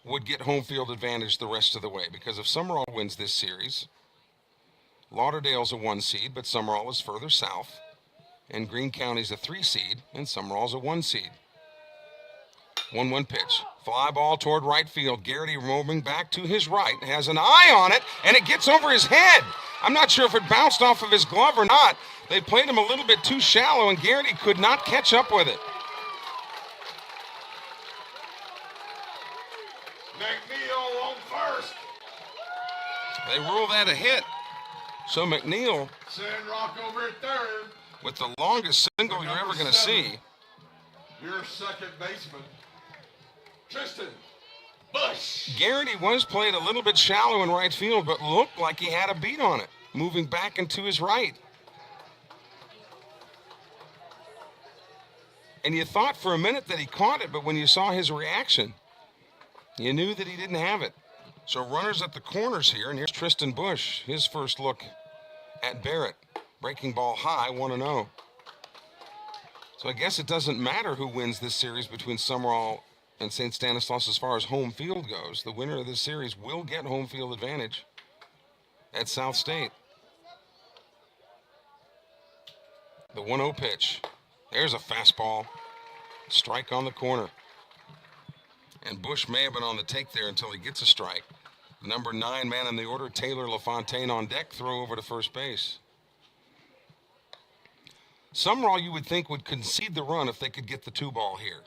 would get home field advantage the rest of the way, because if Sumrall wins this series, Lauderdale's a 1 seed, but Sumrall is further south, and Greene County's a 3 seed, and Sumrall's a 1 seed. 1-1 pitch. Fly ball toward right field. Garrity moving back to his right, has an eye on it, and it gets over his head. I'm not sure if it bounced off of his glove or not. They played him a little bit too shallow, and Garrity could not catch up with it. McNeil on first. They rule that a hit. So McNeil, Send Rock over at third. with the longest single you're ever going to see. Your second baseman, Tristan Bush. Garrity was played a little bit shallow in right field, but looked like he had a beat on it, moving back into his right. And you thought for a minute that he caught it, but when you saw his reaction, you knew that he didn't have it. So runners at the corners here, and here's Tristan Bush, his first look at Barrett. Breaking ball high, 1-0. So I guess it doesn't matter who wins this series between Sumrall and St. Stanislaus as far as home field goes. The winner of this series will get home field advantage at South State. The 1-0 pitch. There's a fastball. Strike on the corner. And Bush may have been on the take there until he gets a strike. Number 9 man in the order, Taylor LaFontaine on deck, throw over to first base. Sumrall, you would think, would concede the run if they could get the 2-ball here.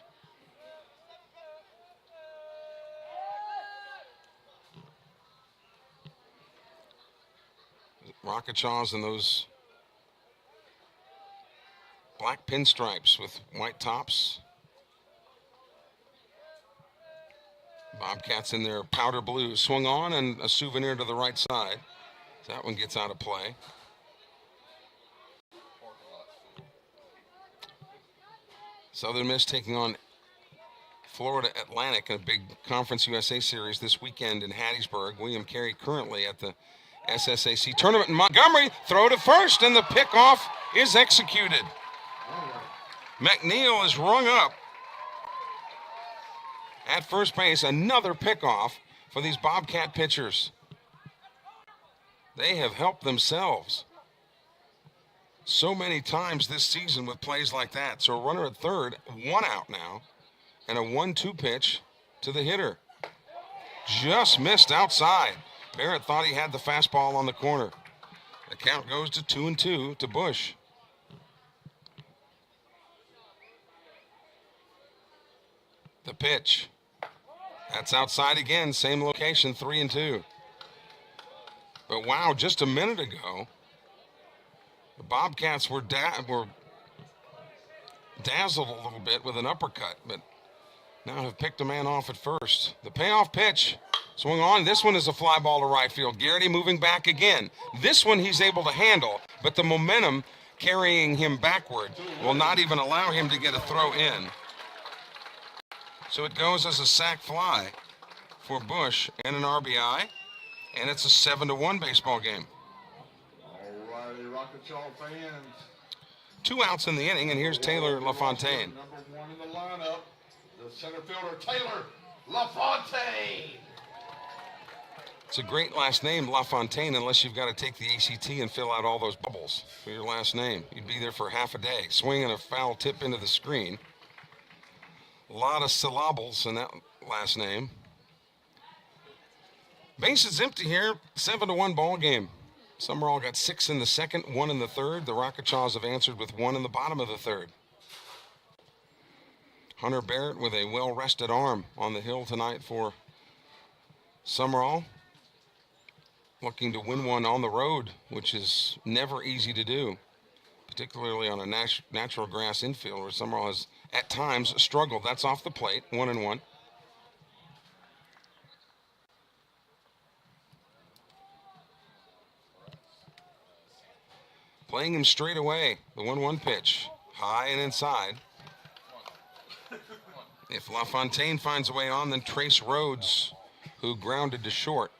Rocketshaws and those black pinstripes with white tops. Bobcats in their powder blue. Swung on and a souvenir to the right side. That one gets out of play. Southern Miss taking on Florida Atlantic in a big Conference USA series this weekend in Hattiesburg. William Carey currently at the SSAC tournament in Montgomery. Throw to first, and the pickoff is executed. McNeil is rung up at first base. Another pickoff for these Bobcat pitchers. They have helped themselves so many times this season with plays like that. So a runner at third, 1 out now, and a 1-2 pitch to the hitter. Just missed outside. Barrett thought he had the fastball on the corner. The count goes to 2-2 to Bush. The pitch. That's outside again, same location, 3-2. But wow, just a minute ago, the Bobcats were dazzled a little bit with an uppercut, but now have picked a man off at first. The payoff pitch, swung on. This one is a fly ball to right field. Garrity moving back again. This one he's able to handle, but the momentum carrying him backward will not even allow him to get a throw in. So it goes as a sac fly for Bush and an RBI, and it's a 7-1 baseball game. Alrighty, Rocketshaw fans. 2 outs in the inning, and here's Taylor LaFontaine. Number 1 in the lineup, the center fielder, Taylor LaFontaine. It's a great last name, LaFontaine, unless you've got to take the ACT and fill out all those bubbles for your last name. You'd be there for half a day. Swinging a foul tip into the screen. A lot of syllables in that last name. Base is empty here. 7-1 ball game. Sumrall got 6 in the second, 1 in the third. The Rocketshaws have answered with 1 in the bottom of the third. Hunter Barrett with a well-rested arm on the hill tonight for Sumrall. Looking to win one on the road, which is never easy to do, particularly on a natural grass infield where Sumrall has at times struggled. That's off the plate, 1-1. Playing him straight away, the 1-1 pitch, high and inside. If LaFontaine finds a way on, then Trace Rhodes, who grounded to short,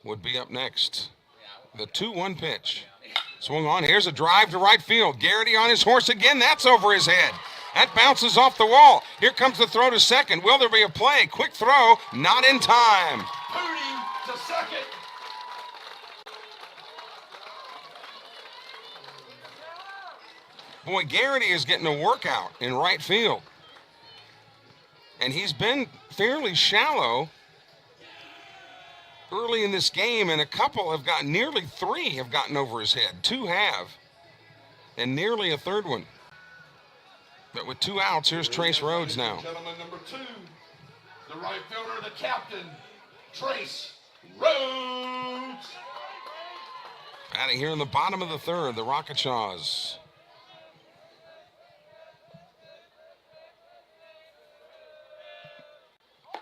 would be up next. The 2-1 pitch. Swung on. Here's a drive to right field. Garrity on his horse again. That's over his head. That bounces off the wall. Here comes the throw to second. Will there be a play? Quick throw, not in time. Moody to second. Boy, Garrity is getting a workout in right field. And he's been fairly shallow early in this game, and a couple have gotten, nearly three have gotten over his head. Two have, and nearly a third one. But with 2 outs, here's Trace Rhodes now. Gentleman number 2, the right fielder, the captain, Trace Rhodes. Out of here in the bottom of the third, the Rocketshaws.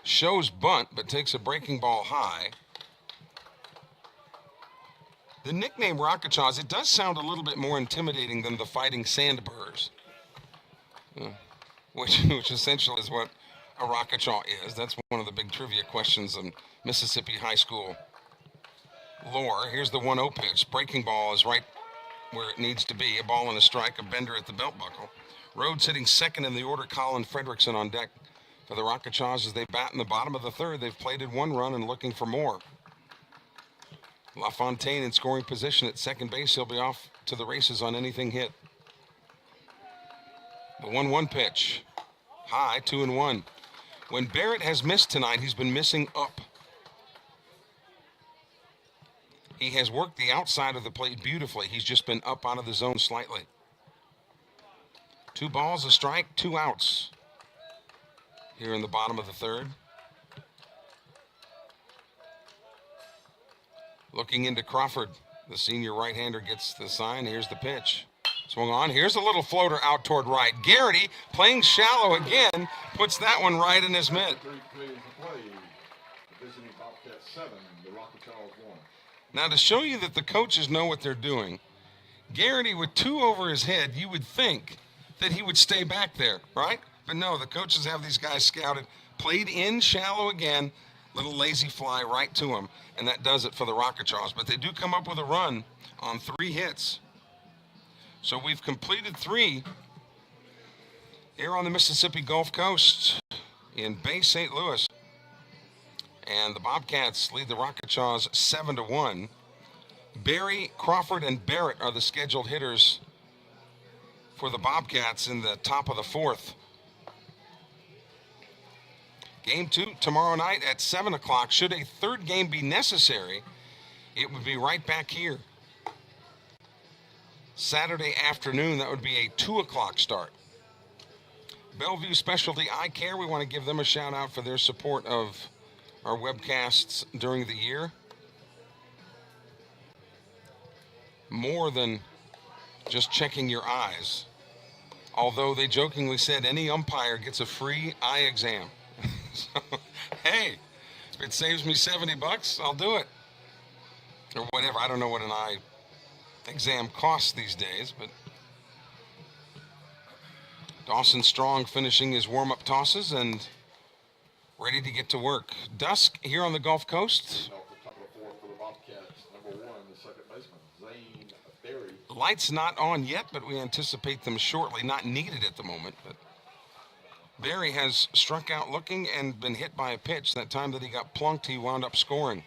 Shows bunt, but takes a breaking ball high. The nickname Rocketshaws, it does sound a little bit more intimidating than the Fighting Sandburrs, which essentially is what a Rocketshaw is. That's one of the big trivia questions in Mississippi high school lore. Here's the 1-0 pitch. Breaking ball is right where it needs to be. A ball and a strike, a bender at the belt buckle. Rhodes hitting second in the order. Colin Fredrickson on deck for the Rocketshaws as they bat in the bottom of the third. They've plated 1 run and looking for more. LaFontaine in scoring position at second base. He'll be off to the races on anything hit. The 1-1 pitch. High, 2-1. When Barrett has missed tonight, he's been missing up. He has worked the outside of the plate beautifully. He's just been up out of the zone slightly. 2 balls, a strike, 2 outs. Here in the bottom of the third. Looking into Crawford. The senior right-hander gets the sign. Here's the pitch. Swung on. Here's a little floater out toward right. Garrity, playing shallow again, puts that one right in his mitt. Now, to show you that the coaches know what they're doing, Garrity with 2 over his head, you would think that he would stay back there, right? But no, the coaches have these guys scouted. Played in shallow again. Little lazy fly right to him, and that does it for the Rocketshaws. But they do come up with a run on 3 hits. So we've completed 3 here on the Mississippi Gulf Coast in Bay St. Louis. And the Bobcats lead the Rocketshaws 7-1. Berry, Crawford, and Barrett are the scheduled hitters for the Bobcats in the top of the 4th. Game 2 tomorrow night at 7 o'clock. Should a third game be necessary, it would be right back here. Saturday afternoon, that would be a 2 o'clock start. Bellevue Specialty Eye Care, we want to give them a shout out for their support of our webcasts during the year. More than just checking your eyes. Although they jokingly said any umpire gets a free eye exam. So, hey, if it saves me $70, I'll do it. Or whatever. I don't know what an eye exam costs these days, but Dawson Strong finishing his warm-up tosses and ready to get to work. Dusk here on the Gulf Coast. Lights not on yet, but we anticipate them shortly. Not needed at the moment, but Barry has struck out looking and been hit by a pitch. That time that he got plunked, he wound up scoring.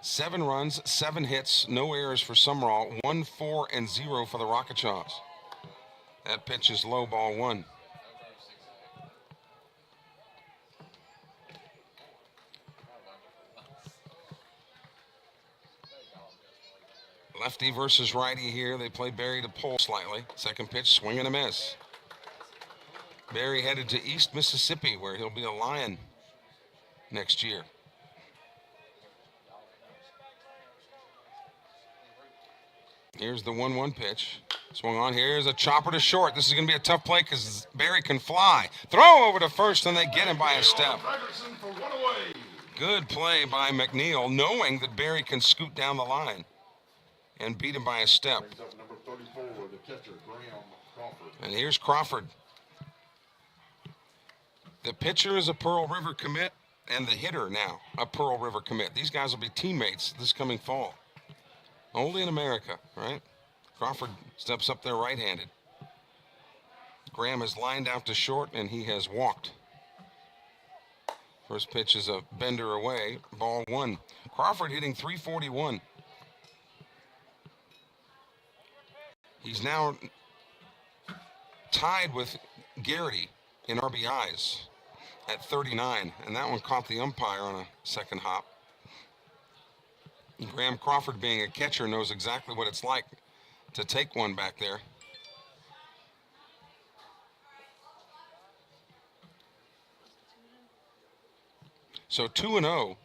7 runs, 7 hits, no errors for Sumrall. 1-4-0 for the Rocketshaws. That pitch is low, ball 1. Lefty versus righty here. They play Barry to pull slightly. Second pitch, swing and a miss. Barry headed to East Mississippi, where he'll be a Lion next year. Here's the 1-1 pitch. Swung on. Here's a chopper to short. This is going to be a tough play because Barry can fly. Throw over to first, and they get him by a step. Good play by McNeil, knowing that Barry can scoot down the line and beat him by a step. And here's Crawford. The pitcher is a Pearl River commit, and the hitter now a Pearl River commit. These guys will be teammates this coming fall. Only in America, right? Crawford steps up there right-handed. Graham is lined out to short, and he has walked. First pitch is a bender away, ball one. Crawford hitting .341. He's now tied with Garrity in RBIs at 39, and that one caught the umpire on a second hop. Graham Crawford, being a catcher, knows exactly what it's like to take one back there. So 2-0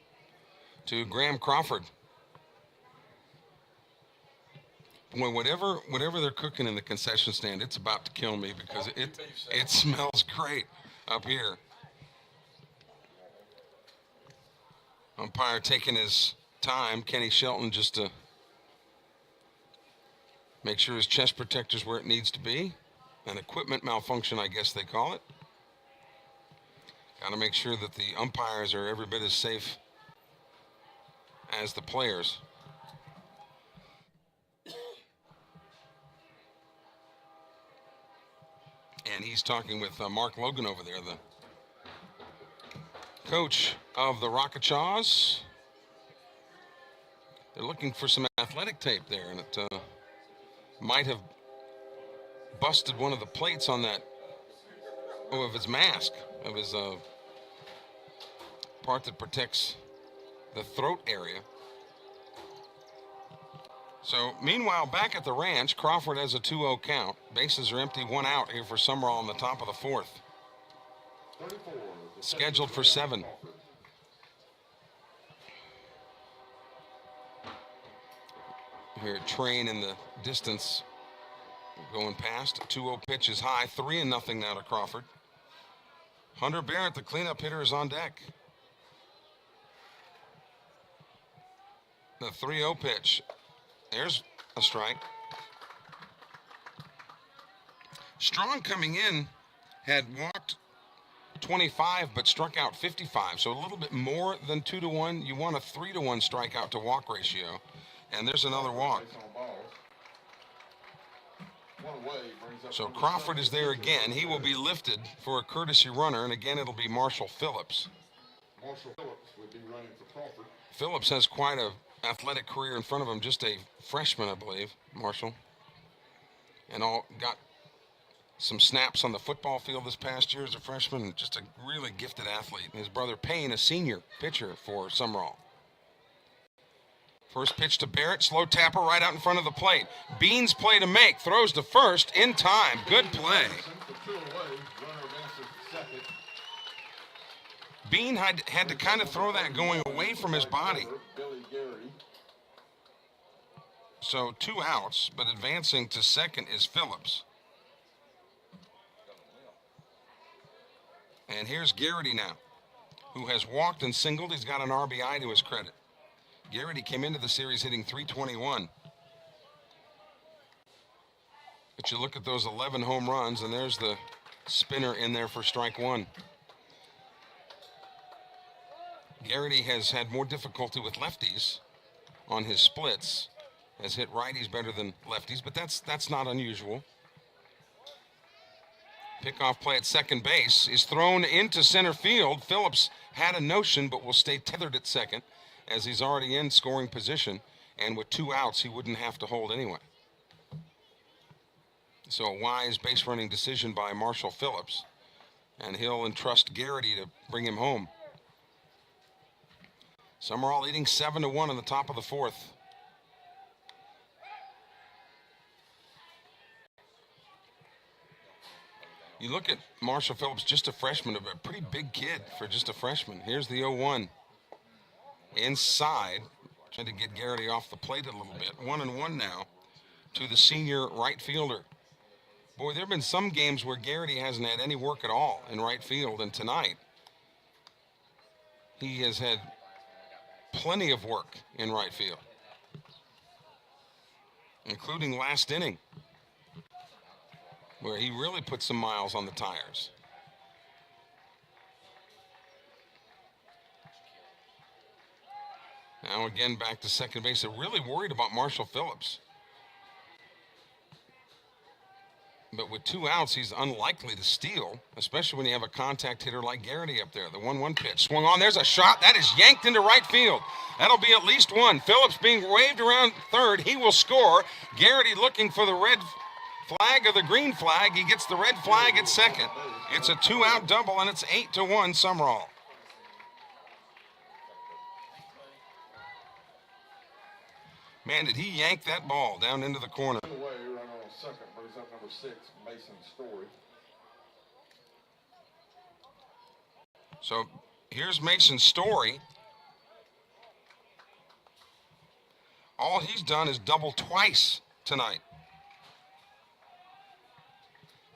to Graham Crawford. Boy, whatever they're cooking in the concession stand, it's about to kill me because it smells great up here. Umpire taking his time, Kenny Shelton, just to make sure his chest protector's where it needs to be. An equipment malfunction, I guess they call it. Got to make sure that the umpires are every bit as safe as the players. And he's talking with Mark Logan over there, the coach of the Rocketchaws. They're looking for some athletic tape there, and it might have busted one of the plates on that, of his mask, of his part that protects the throat area. So, meanwhile, back at the ranch, Crawford has a 2-0 count. Bases are empty, one out here for Sumrall in the top of the fourth. Scheduled for 7. Here, train in the distance going past. 2-0 pitch is high, 3-0 now to Crawford. Hunter Barrett, the cleanup hitter, is on deck. The 3-0 pitch. There's a strike. Strong coming in had walked 25 but struck out 55, so a little bit more than 2-1. You want a 3-1 strikeout to walk ratio, and there's another walk. So Crawford is there again. He will be lifted for a courtesy runner, and again it'll be Marshall Phillips. Marshall Phillips would be running for Crawford. Phillips has quite a athletic career in front of him, just a freshman, I believe, Marshall. And all got some snaps on the football field this past year as a freshman, just a really gifted athlete. And his brother Payne, a senior pitcher for Sumrall. First pitch to Barrett, slow tapper right out in front of the plate. Bean's play to make, throws to first in time. Good play. Bean had to kind of throw that going away from his body. So 2 outs, but advancing to second is Phillips. And here's Garrity now, who has walked and singled. He's got an RBI to his credit. Garrity came into the series hitting .321. But you look at those 11 home runs, and there's the spinner in there for strike one. Garrity has had more difficulty with lefties on his splits, has hit righties better than lefties, but that's not unusual. Pickoff play at second base is thrown into center field. Phillips had a notion, but will stay tethered at second as he's already in scoring position, and with 2 outs, he wouldn't have to hold anyway. So a wise base running decision by Marshall Phillips, and he'll entrust Garrity to bring him home. Sumrall leading 7-1 in the top of the fourth. You look at Marshall Phillips, just a freshman, a pretty big kid for just a freshman. Here's the 0-1. Inside, trying to get Garrity off the plate a little bit. 1-1 now to the senior right fielder. Boy, there have been some games where Garrity hasn't had any work at all in right field, and tonight he has had plenty of work in right field, including last inning, where he really put some miles on the tires. Now again back to second base. They're really worried about Marshall Phillips. But with 2 outs, he's unlikely to steal, especially when you have a contact hitter like Garrity up there. The 1-1 pitch swung on. There's a shot. That is yanked into right field. That'll be at least one. Phillips being waved around third. He will score. Garrity looking for the red flag or the green flag. He gets the red flag at second. It's a 2-out double, and it's 8-1 Sumrall. Man, did he yank that ball down into the corner. Second brings up number 6, Mason Story. So here's Mason Story. All he's done is double twice tonight.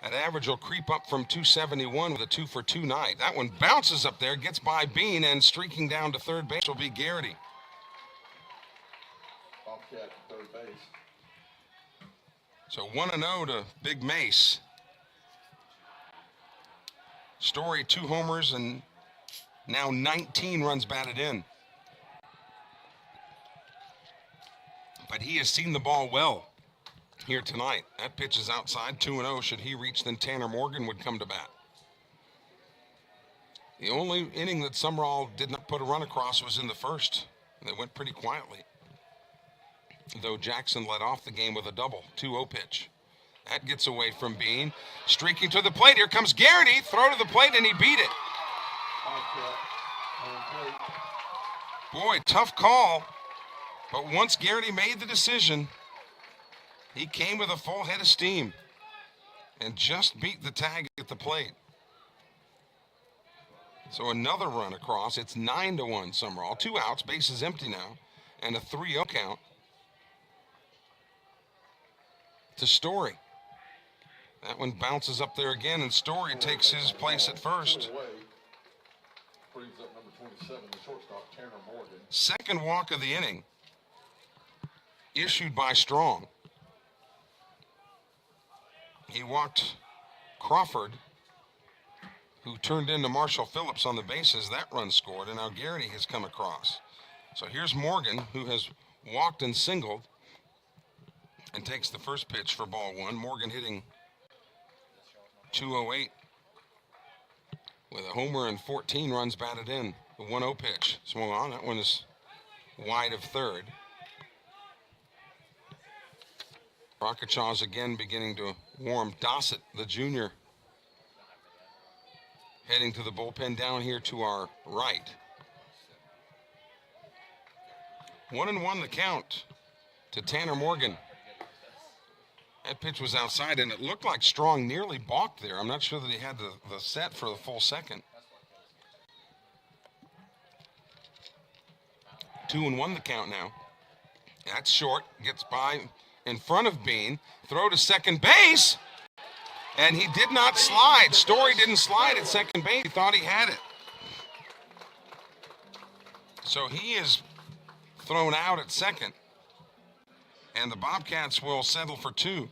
That average will creep up from 271 with a 2-for-2 night. That one bounces up there, gets by Bean, and streaking down to third base will be Garrity. Bobcat to third base. So 1-0 to Big Mace. Story 2 homers and now 19 runs batted in. But he has seen the ball well here tonight. That pitch is outside, 2-0. Should he reach, then Tanner Morgan would come to bat. The only inning that Sumrall did not put a run across was in the first. And they went pretty quietly, though Jackson led off the game with a double. 2-0 pitch. That gets away from Bean. Streaking to the plate. Here comes Garrity. Throw to the plate, and he beat it. Boy, tough call. But once Garrity made the decision, he came with a full head of steam and just beat the tag at the plate. So another run across. It's 9-1 Sumrall. 2 outs, bases empty now, and a 3-0 count to Story. That one bounces up there again, and Story takes his place at first. Brings up number 27, the shortstop, Tanner Morgan. Second walk of the inning, issued by Strong. He walked Crawford, who turned into Marshall Phillips on the bases. That run scored, and now Garrity has come across. So here's Morgan, who has walked and singled, and takes the first pitch for ball 1. Morgan hitting .208 with a homer and 14 runs batted in. The 1-0 pitch swung on. That one is wide of third. Rockachaw's again beginning to warm. Dossett, the junior, heading to the bullpen down here to our right. 1-1 the count to Tanner Morgan. That pitch was outside, and it looked like Strong nearly balked there. I'm not sure that he had the set for the full second. 2-1 the count now. That's short. Gets by in front of Bean. Throw to second base. And he did not slide. Story didn't slide at second base. He thought he had it. So he is thrown out at second. And the Bobcats will settle for 2.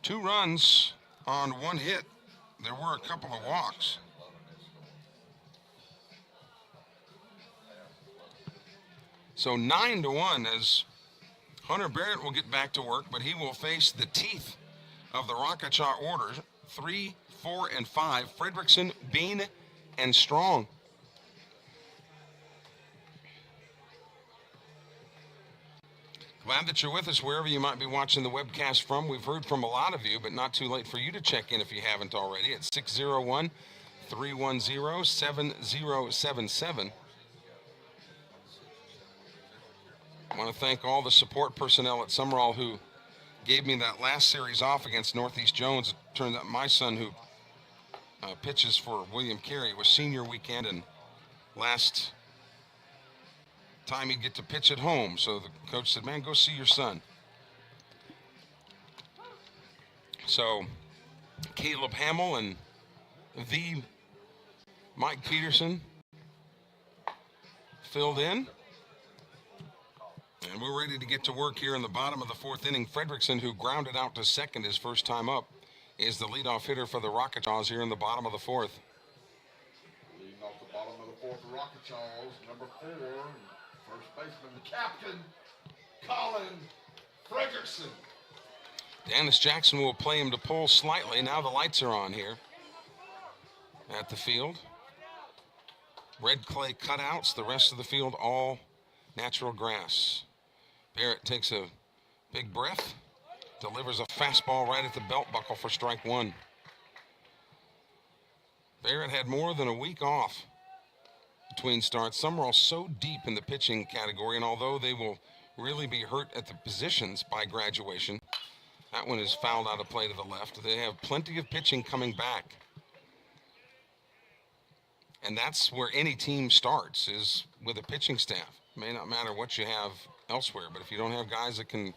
2 runs on 1 hit. There were a couple of walks. So 9-1 as Hunter Barrett will get back to work, but he will face the teeth of the Rockachaw orders, 3, 4, and 5, Fredrickson, Bean, and Strong. Glad that you're with us wherever you might be watching the webcast from. We've heard from a lot of you, but not too late for you to check in if you haven't already at 601-310-7077. I want to thank all the support personnel at Sumrall who gave me that last series off against Northeast Jones. It turned out my son, who pitches for William Carey, was senior weekend, and last time he'd get to pitch at home. So the coach said, man, go see your son. So Caleb Hamill and the Mike Peterson filled in. And we're ready to get to work here in the bottom of the 4th inning. Fredrickson, who grounded out to second his first time up, is the leadoff hitter for the Rockachaws here in the bottom of the 4th. Leading off the bottom of the 4th, the Rockachaws, number 4, first baseman, the captain, Colin Fredrickson. Danis Jackson will play him to pull slightly. Now the lights are on here at the field. Red clay cutouts, the rest of the field all natural grass. Barrett takes a big breath, delivers a fastball right at the belt buckle for strike one. Barrett had more than a week off between starts. Sumrall so deep in the pitching category, and although they will really be hurt at the positions by graduation, that one is fouled out of play to the left. They have plenty of pitching coming back. And that's where any team starts, is with a pitching staff. It may not matter what you have elsewhere, but if you don't have guys that can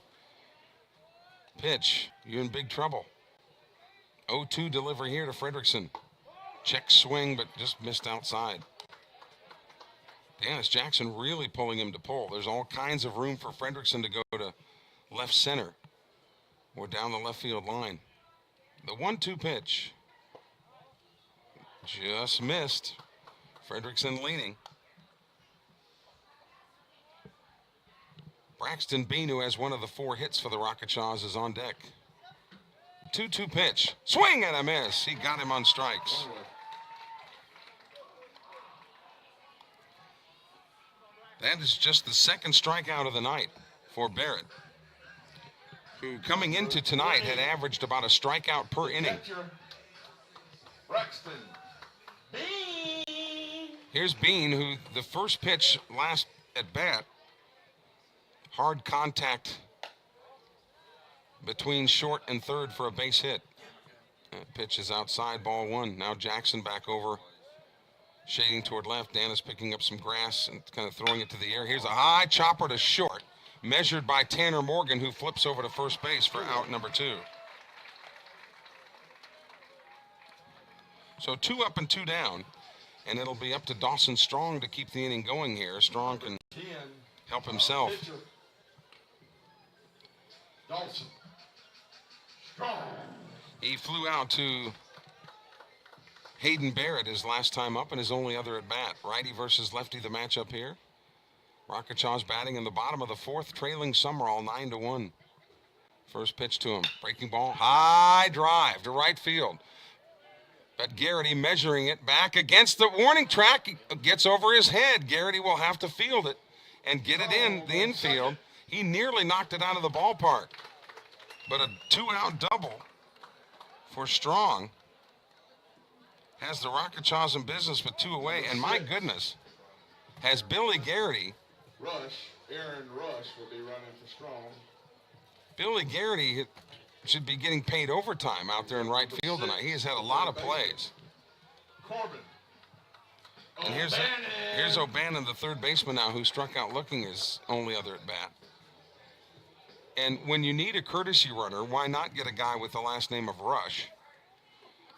pitch, you're in big trouble. 0-2 delivery here to Fredrickson. Check swing, but just missed outside. Danis Jackson really pulling him to pull. There's all kinds of room for Fredrickson to go to left center or down the left field line. The 1-2 pitch just missed. Fredrickson leaning. Braxton Bean, who has one of the 4 hits for the Rocketshaws, is on deck. 2-2 pitch. Swing and a miss. He got him on strikes. That is just the second strikeout of the night for Barrett, who coming into tonight had averaged about a strikeout per inning. Braxton Bean. Here's Bean, who the first pitch last at bat, hard contact between short and third for a base hit. That pitch is outside, ball one. Now Jackson back over, shading toward left. Danis picking up some grass and kind of throwing it to the air. Here's a high chopper to short, measured by Tanner Morgan, who flips over to first base for out number 2. So 2 up and 2 down, and it'll be up to Dawson Strong to keep the inning going here. Strong can help himself. Dawson Strong. He flew out to Hayden Barrett his last time up and his only other at bat. Righty versus lefty, the matchup here. Rocketshaws batting in the bottom of the 4th, trailing Sumrall 9-1. First pitch to him, breaking ball, high drive to right field. But Garrity measuring it back against the warning track. He gets over his head. Garrity will have to field it and get it in the infield. He nearly knocked it out of the ballpark. But a 2-out double for Strong has the Rocketshaws in business with 2 away. And my goodness, has Billy Garrity. Aaron Rush will be running for Strong. Billy Garrity should be getting paid overtime out there in right field tonight. He has had a lot of plays. Corbin. And here's O'Bannon, the third baseman now, who struck out looking his only other at bat. And when you need a courtesy runner, why not get a guy with the last name of Rush?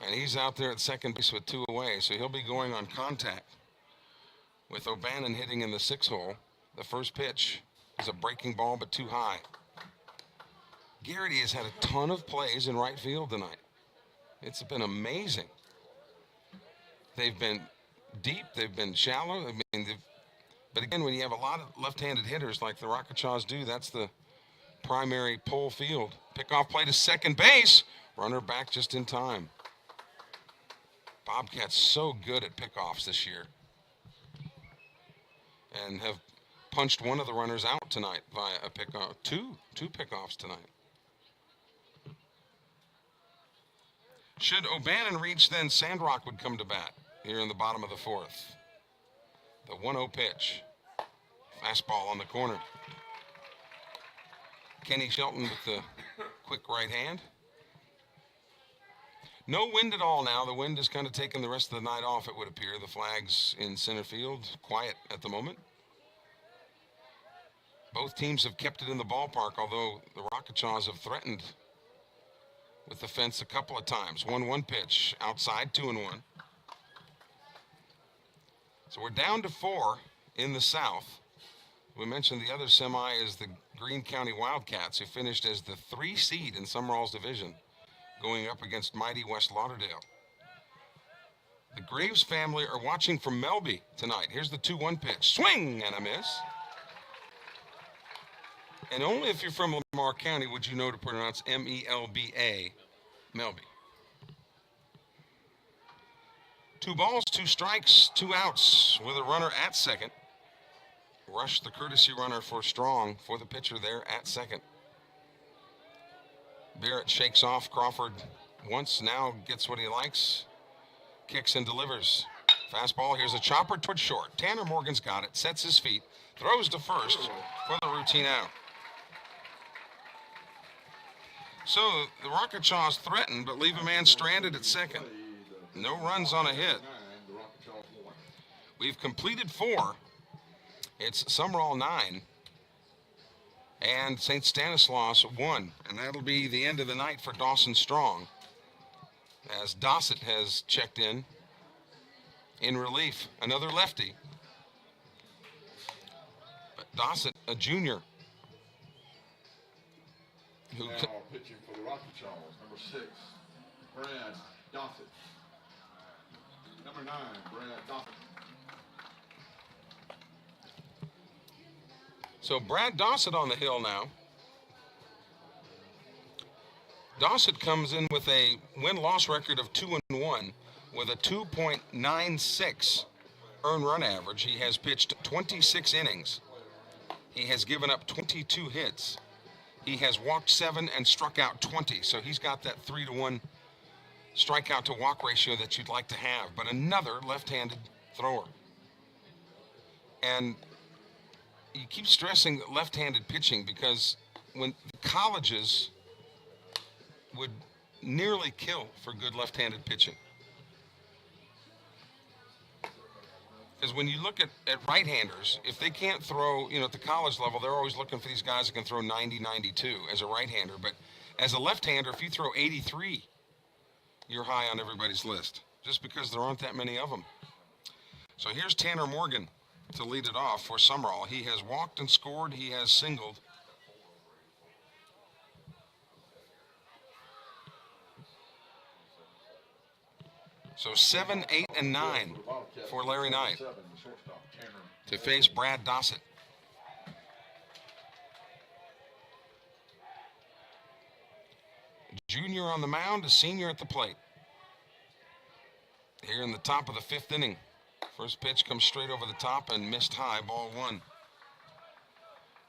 And he's out there at second base with 2 away, so he'll be going on contact with O'Bannon hitting in the 6 hole. The first pitch is a breaking ball, but too high. Garrity has had a ton of plays in right field tonight. It's been amazing. They've been deep, they've been shallow. But again, when you have a lot of left-handed hitters like the Rocketshaws do, that's the primary pull field. Pickoff play to second base. Runner back just in time. Bobcats so good at pickoffs this year, and have punched one of the runners out tonight via a pickoff. Two pickoffs tonight. Should O'Bannon reach, then Sandrock would come to bat here in the bottom of the 4th. The 1-0 pitch. Fastball on the corner. Kenny Shelton with the quick right hand. No wind at all now. The wind has kind of taken the rest of the night off, it would appear. The flags in center field, quiet at the moment. Both teams have kept it in the ballpark, although the Rocketshaws have threatened with the fence a couple of times. 1-1 pitch, outside, 2-1. So we're down to 4 in the South. We mentioned the other semi is the Greene County Wildcats, who finished as the 3 seed in Sumrall's division, going up against mighty West Lauderdale. The Graves family are watching from Melby tonight. Here's the 2-1 pitch. Swing and a miss. And only if you're from Lamar County would you know to pronounce M-E-L-B-A, Melby. 2 balls, 2 strikes, 2 outs with a runner at second. Rush the courtesy runner for Strong for the pitcher there at second. Barrett shakes off Crawford once, now gets what he likes. Kicks and delivers. Fastball, here's a chopper towards short. Tanner Morgan's got it, sets his feet, throws to first for the routine out. So the Rocketchaws threaten, but leave a man stranded at second. No runs on a hit. We've completed 4. It's Sumrall 9 and St. Stanislaus 1. And that'll be the end of the night for Dawson Strong, as Dossett has checked in relief. Another lefty. But Dossett, a junior. Now pitching for the Rocketchaws, number 6, Brad Dossett. Number 9, Brad Dossett. So Brad Dossett on the hill now. Dossett comes in with a win-loss record of 2-1 with a 2.96 earned run average. He has pitched 26 innings. He has given up 22 hits. He has walked 7 and struck out 20. So he's got that 3-to-1 strikeout to walk ratio that you'd like to have. But another left-handed thrower. And you keep stressing left-handed pitching because when the colleges would nearly kill for good left-handed pitching. Because when you look at right-handers, if they can't throw, at the college level, they're always looking for these guys that can throw 90, 92 as a right-hander. But as a left-hander, if you throw 83, you're high on everybody's list, just because there aren't that many of them. So here's Tanner Morgan to lead it off for Sumrall. He has walked and scored. He has singled. So 7, 8, and 9 for Larry Knight to face Brad Dossett. Junior on the mound, a senior at the plate. Here in the top of the 5th inning. First pitch comes straight over the top and missed high, ball 1.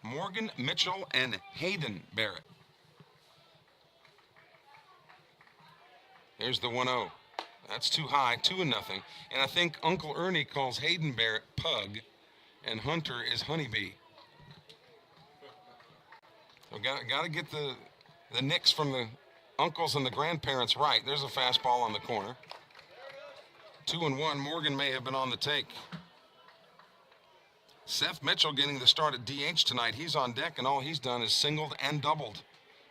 Morgan, Mitchell, and Hayden Barrett. Here's the 1-0. That's too high, 2-0. And I think Uncle Ernie calls Hayden Barrett Pug, and Hunter is Honeybee. So got to get the nicks from the uncles and the grandparents right. There's a fastball on the corner. 2-1. Morgan may have been on the take. Seth Mitchell getting the start at DH tonight. He's on deck, and all he's done is singled and doubled.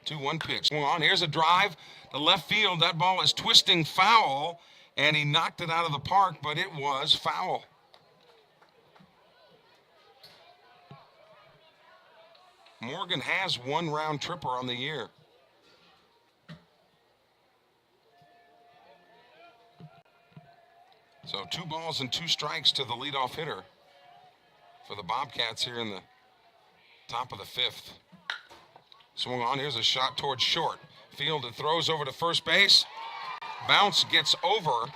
2-1 pitch. Going on. Here's a drive to left field. That ball is twisting foul, and he knocked it out of the park, but it was foul. Morgan has 1 round tripper on the year. So 2 balls and 2 strikes to the leadoff hitter for the Bobcats here in the top of the 5th. Swung on. Here's a shot towards short. Fielded, throws over to first base. Bounce gets over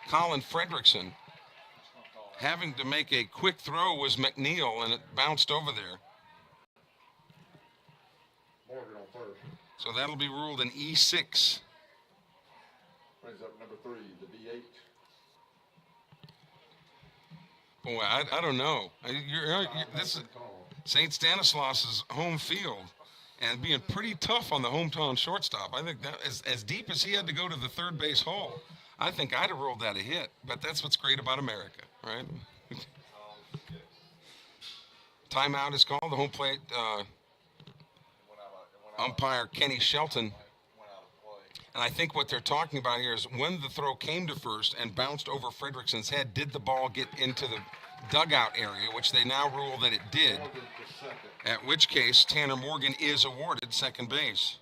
Colin Fredrickson. Having to make a quick throw was McNeil, and it bounced over there. Morgan on first. So that'll be ruled an E6. Brings up number 3, the DH. Boy, I don't know. This is St. Stanislaus' home field, and being pretty tough on the hometown shortstop. I think that as deep as he had to go to the third base hole, I think I'd have rolled that a hit. But that's what's great about America, right? Timeout is called. The home plate umpire Kenny Shelton. And I think what they're talking about here is when the throw came to first and bounced over Fredrickson's head, did the ball get into the dugout area, which they now rule that it did, at which case Tanner Morgan is awarded second base.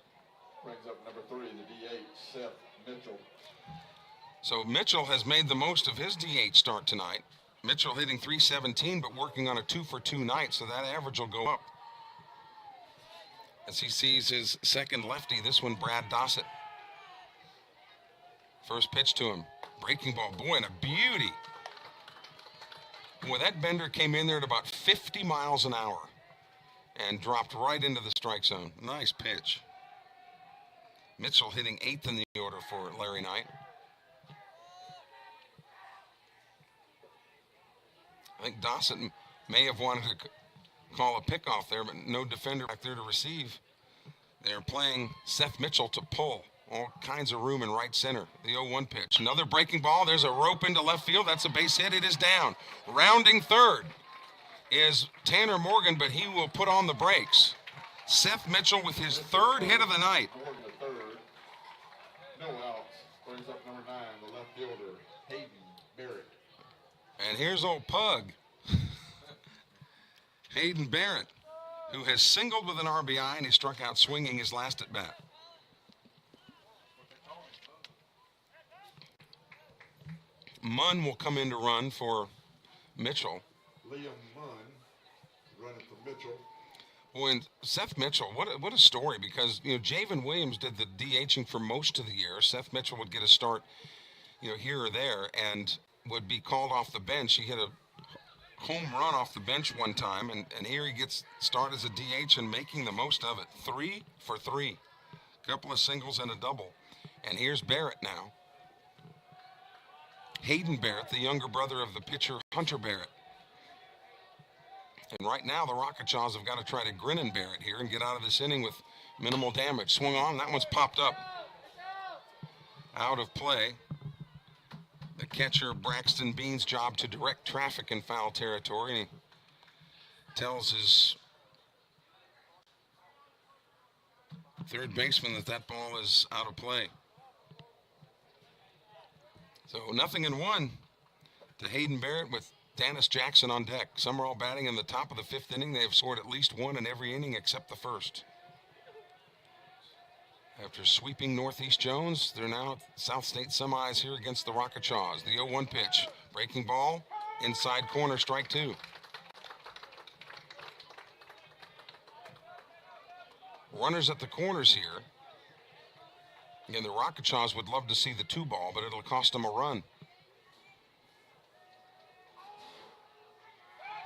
Brings up number 3, the DH, Seth Mitchell. So Mitchell has made the most of his DH start tonight. Mitchell hitting .317, but working on a 2-for-2 night, so that average will go up. As he sees his second lefty, this one, Brad Dossett. First pitch to him. Breaking ball, boy, and a beauty. Boy, that bender came in there at about 50 miles an hour and dropped right into the strike zone. Nice pitch. Mitchell hitting 8th in the order for Larry Knight. I think Dossett may have wanted to call a pickoff there, but no defender back there to receive. They're playing Seth Mitchell to pull. All kinds of room in right center. The 0-1 pitch. Another breaking ball. There's a rope into left field. That's a base hit. It is down. Rounding third is Tanner Morgan, but he will put on the brakes. Seth Mitchell with his third hit of the night. Morgan the third. No outs. Brings up number 9, the left fielder, Hayden Barrett. And here's old Pug. Hayden Barrett, who has singled with an RBI, and he struck out swinging his last at bat. Munn will come in to run for Mitchell. Liam Munn running for Mitchell. Well, and Seth Mitchell, what a story, because, Javen Williams did the DHing for most of the year. Seth Mitchell would get a start, here or there, and would be called off the bench. He hit a home run off the bench one time, and here he gets started as a DH and making the most of it. 3 for 3. Couple of singles and a double. And here's Barrett now. Hayden Barrett, the younger brother of the pitcher Hunter Barrett. And right now the Rocketchaws have got to try to grin and Barrett here and get out of this inning with minimal damage. Swung on, that one's popped up. Out of play. The catcher Braxton Bean's job to direct traffic in foul territory. And he tells his third baseman that ball is out of play. So 0-1 to Hayden Barrett with Danis Jackson on deck. Sumrall batting in the top of the 5th inning. They have scored at least 1 in every inning except the first. After sweeping Northeast Jones, they're now at South State semis here against the Rocketchaws. The 0-1 pitch. Breaking ball. Inside corner, strike 2. Runners at the corners here. Again, the Rocketchaws would love to see the 2-ball, but it'll cost them a run.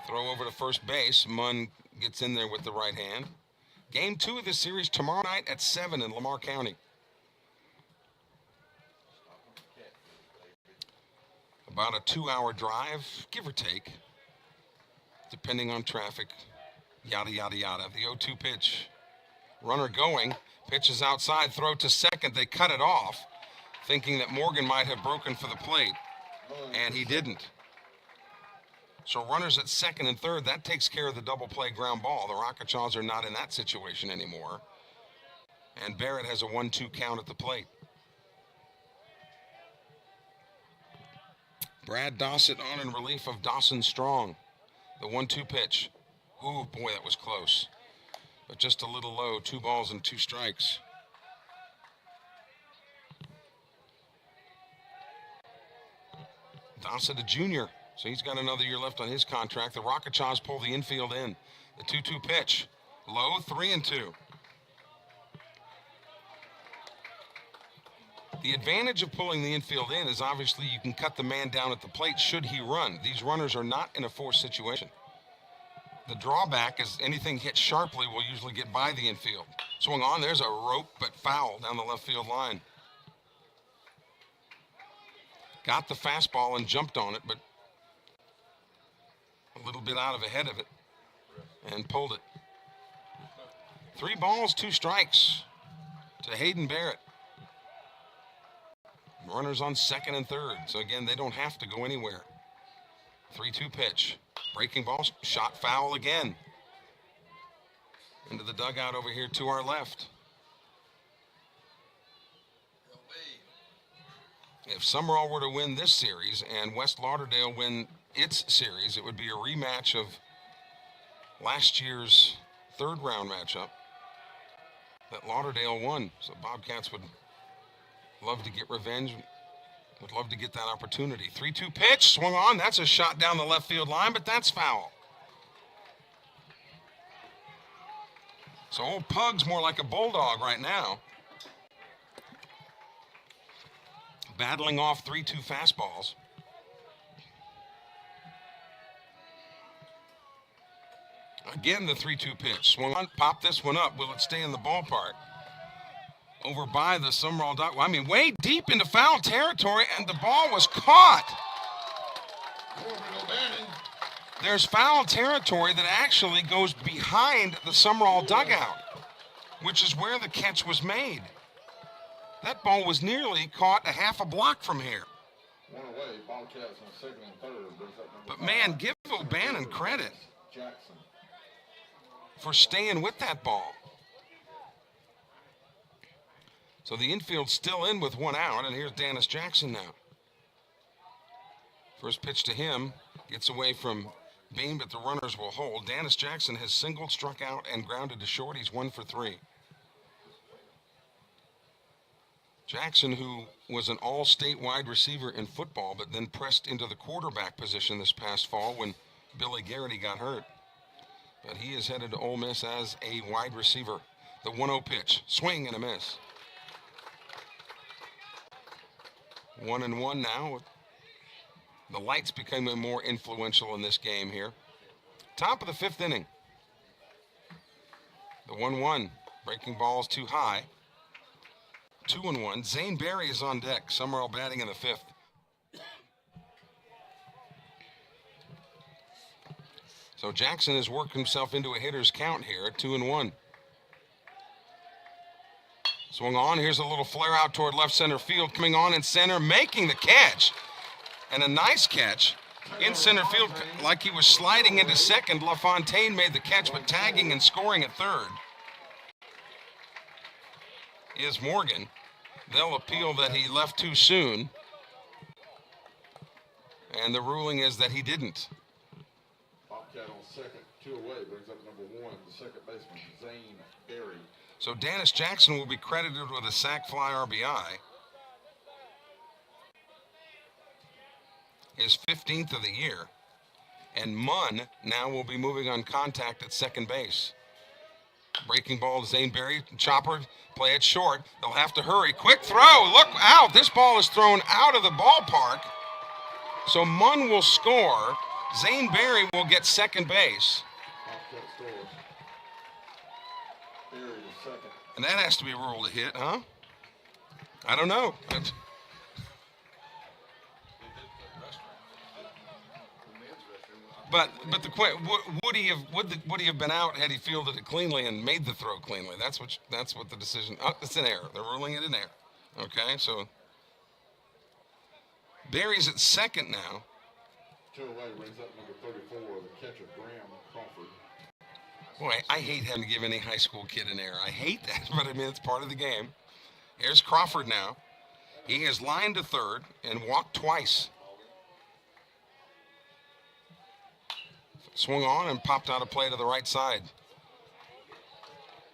Throw over to first base. Munn gets in there with the right hand. Game 2 of this series tomorrow night at 7 in Lamar County. About a 2-hour drive, give or take, depending on traffic, yada, yada, yada. The 0-2 pitch. Runner going. Pitch is outside, throw to second. They cut it off, thinking that Morgan might have broken for the plate, and he didn't. So runners at second and third, that takes care of the double play ground ball. The Rocketchaws are not in that situation anymore. And Barrett has a 1-2 count at the plate. Brad Dossett on in relief of Dawson Strong. The 1-2 pitch. Ooh, boy, that was close. But just a little low, 2 balls and 2 strikes. Dossett, a junior, so he's got another year left on his contract. The Rocketchaws pull the infield in. The 2-2 pitch, low, 3-2. The advantage of pulling the infield in is obviously you can cut the man down at the plate should he run. These runners are not in a forced situation. The drawback is anything hit sharply will usually get by the infield. Swung on, there's a rope, but foul down the left field line. Got the fastball and jumped on it, but a little bit out of ahead of it and pulled it. 3 balls, 2 strikes to Hayden Barrett. Runners on second and third, so again, they don't have to go anywhere. 3-2 pitch. Breaking ball, shot foul again. Into the dugout over here to our left. If Sumrall were to win this series and West Lauderdale win its series, it would be a rematch of last year's 3rd round matchup that Lauderdale won. So Bobcats would love to get revenge Would love to get that opportunity. 3-2 pitch, swung on. That's a shot down the left field line, but that's foul. So old Pug's more like a bulldog right now. Battling off 3-2 fastballs. Again, the 3-2 pitch. Swung on, pop this one up. Will it stay in the ballpark? Over by the Sumrall duck. I mean, way deep into foul territory, and the ball was caught. There's foul territory that actually goes behind the Sumrall dugout, which is where the catch was made. That ball was nearly caught a half a block from here. One away, Bobcats on second and third. But man, give O'Bannon credit Jackson. for staying with that ball. So the infield's still in with one out, and here's Danis Jackson now. First pitch to him, gets away from Beam, but the runners will hold. Danis Jackson has singled, struck out, and grounded to short. He's 1 for 3. Jackson, who was an all-state wide receiver in football, but then pressed into the quarterback position this past fall when Billy Garrity got hurt. But he is headed to Ole Miss as a wide receiver. The 1-0 pitch, swing and a miss. 1-1 now. The lights becoming more influential in this game here. Top of the 5th inning. The 1-1. Breaking ball is too high. 2-1. Zane Berry is on deck. Sumrall batting in the 5th. So Jackson has worked himself into a hitter's count here at 2-1. Swung on. Here's a little flare out toward left center field. Coming on in center, making the catch. And a nice catch in center field, like he was sliding into second. LaFontaine made the catch, but tagging and scoring at third is Morgan. They'll appeal that he left too soon, and the ruling is that he didn't. Bobcat on second, 2 away, brings up number 1, the second baseman, Zane Berry. So Danis Jackson will be credited with a sac fly RBI. His 15th of the year. And Munn now will be moving on contact at second base. Breaking ball to Zane Berry. Chopper, play it short. They'll have to hurry. Quick throw. Look out. This ball is thrown out of the ballpark. So Munn will score. Zane Berry will get second base. Bobcat scores. Berry to second. And that has to be ruled a hit, huh? I don't know. But the would he have been out had he fielded it cleanly and made the throw cleanly? That's what the decision. Oh, it's an error. They're ruling it an error. Okay, so Berry's at second now. 2 away, brings up number 34, the catcher Graham Crawford. Boy, I hate having to give any high school kid an error. I hate that, but I mean it's part of the game. Here's Crawford now. He has lined to third and walked twice. Swung on and popped out of play to the right side.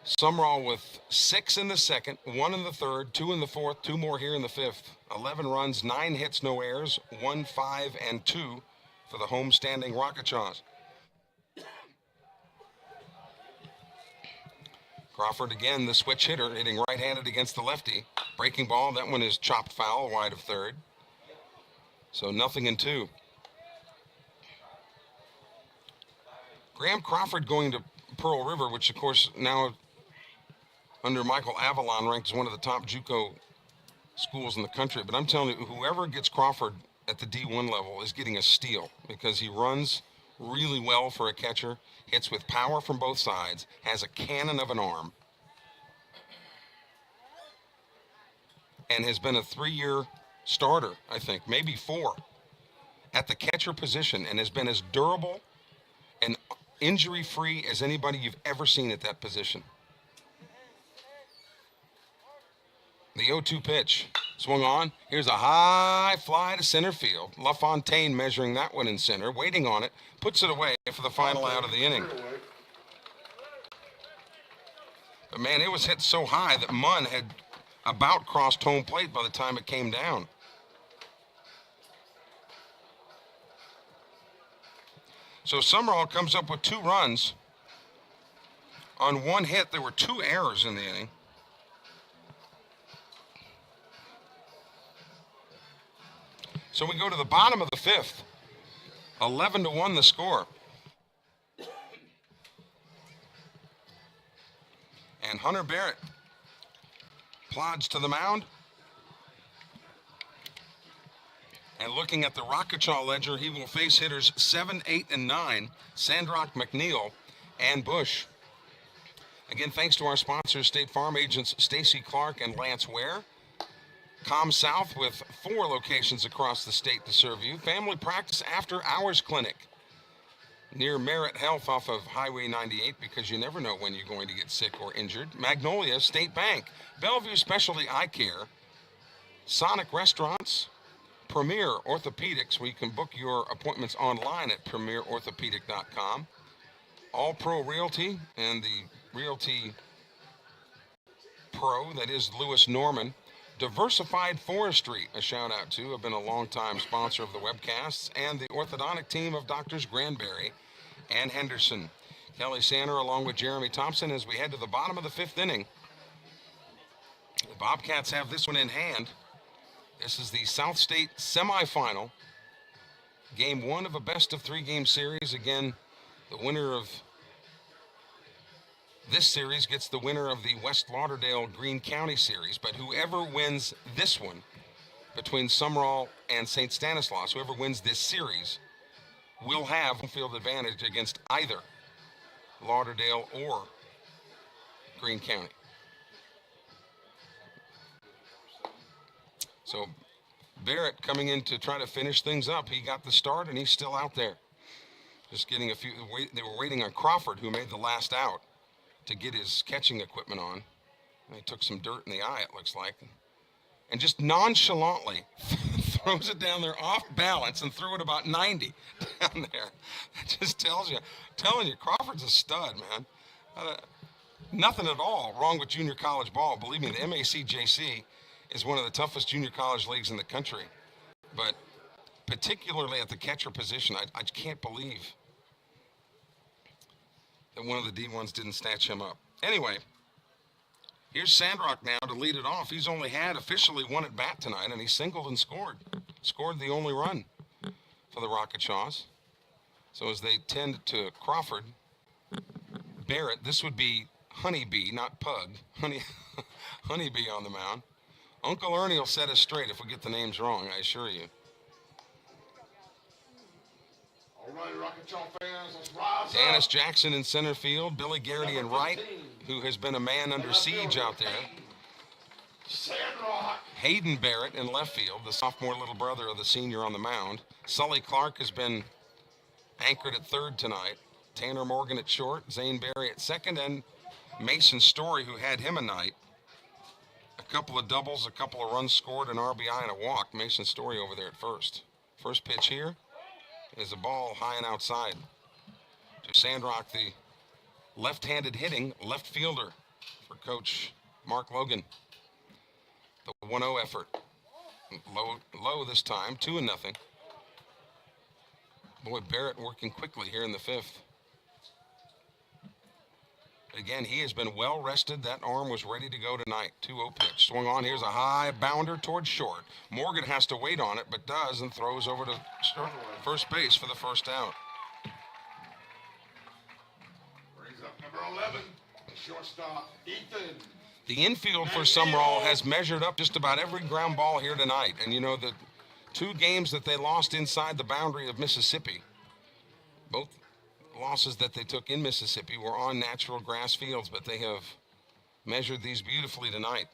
Sumrall with 6 in the second, 1 in the third, 2 in the fourth, 2 more here in the 5th. 11 runs, 9 hits, no errors, 1, 5, and 2 for the home-standing Rocketchaws. Crawford again, the switch hitter, hitting right-handed against the lefty. Breaking ball, that one is chopped foul, wide of third. So 0-2. Graham Crawford going to Pearl River, which of course now under Michael Avalon ranked as one of the top JUCO schools in the country. But I'm telling you, whoever gets Crawford at the D1 level is getting a steal because he runs really well for a catcher, hits with power from both sides, has a cannon of an arm, and has been a 3-year starter, I think, maybe 4, at the catcher position, and has been as durable and injury-free as anybody you've ever seen at that position. The 0-2 pitch. Swung on. Here's a high fly to center field. LaFontaine measuring that one in center, waiting on it, puts it away for the final out of the inning. But man, it was hit so high that Munn had about crossed home plate by the time it came down. So Sumrall comes up with 2 runs. On 1 hit, there were 2 errors in the inning. So we go to the bottom of the 5th. 11-1 the score. And Hunter Barrett plods to the mound. And looking at the Rockachaw ledger, he will face hitters 7, 8, and 9, Sandrock, McNeil, and Bush. Again, thanks to our sponsors, State Farm agents Stacy Clark and Lance Ware. ComSouth with 4 locations across the state to serve you. Family Practice After Hours Clinic near Merritt Health off of Highway 98, because you never know when you're going to get sick or injured. Magnolia State Bank, Bellevue Specialty Eye Care, Sonic Restaurants, Premier Orthopedics, where you can book your appointments online at premierorthopedic.com. All Pro Realty and the Realty Pro, that is Lewis Norman. Diversified Forestry, a shout out to, have been a longtime sponsor of the webcasts, and the orthodontic team of Doctors Granberry and Henderson. Kelly Sanner along with Jeremy Thompson as we head to the bottom of the 5th inning. The Bobcats have this one in hand. This is the South State semifinal. Game 1 of a best-of-3 game series. Again, the winner of this series gets the winner of the West Lauderdale Greene County series, but whoever wins this one between Sumrall and St. Stanislaus, whoever wins this series, will have home field advantage against either Lauderdale or Greene County. So Barrett coming in to try to finish things up. He got the start and he's still out there. Just getting a few, they were waiting on Crawford, who made the last out, to get his catching equipment on. And he took some dirt in the eye, it looks like, and just nonchalantly throws it down there off balance and threw it about 90 down there. That just tells you, telling you, Crawford's a stud, man. Nothing at all wrong with junior college ball. Believe me, the MACJC is one of the toughest junior college leagues in the country. But particularly at the catcher position, I can't believe that one of the D1s didn't snatch him up. Anyway, here's Sandrock now to lead it off. He's only had officially 1 at bat tonight, and he singled and scored. Scored the only run for the Rockachaws. So as they tend to Crawford, Barrett, this would be Honeybee, not Pug. Honeybee on the mound. Uncle Ernie will set us straight if we get the names wrong, I assure you. All right, Rockachaw fans, let's rise Danis up. Jackson in center field, Billy Garrity in right, who has been a man under siege out there. Sandrock. Hayden Barrett in left field, the sophomore little brother of the senior on the mound. Sully Clark has been anchored at third tonight. Tanner Morgan at short, Zane Berry at second, and Mason Story, who had him a night. A couple of doubles, a couple of runs scored, an RBI and a walk. Mason Story over there at first. First pitch here is a ball high and outside to Sandrock, the left-handed hitting left fielder for Coach Mark Logan. The 1-0 effort. Low this time, 2-0. Boy, Barrett working quickly here in the 5th. Again, he has been well rested. That arm was ready to go tonight. 2-0 pitch. Swung on. Here's a high bounder towards short. Morgan has to wait on it, but does, and throws over to first base for the first out. Brings up number 11, shortstop, Ethan. The infield for Sumrall has measured up just about every ground ball here tonight. And you know, the 2 games that they lost inside the boundary of Mississippi, both losses that they took in Mississippi were on natural grass fields, but they have measured these beautifully tonight.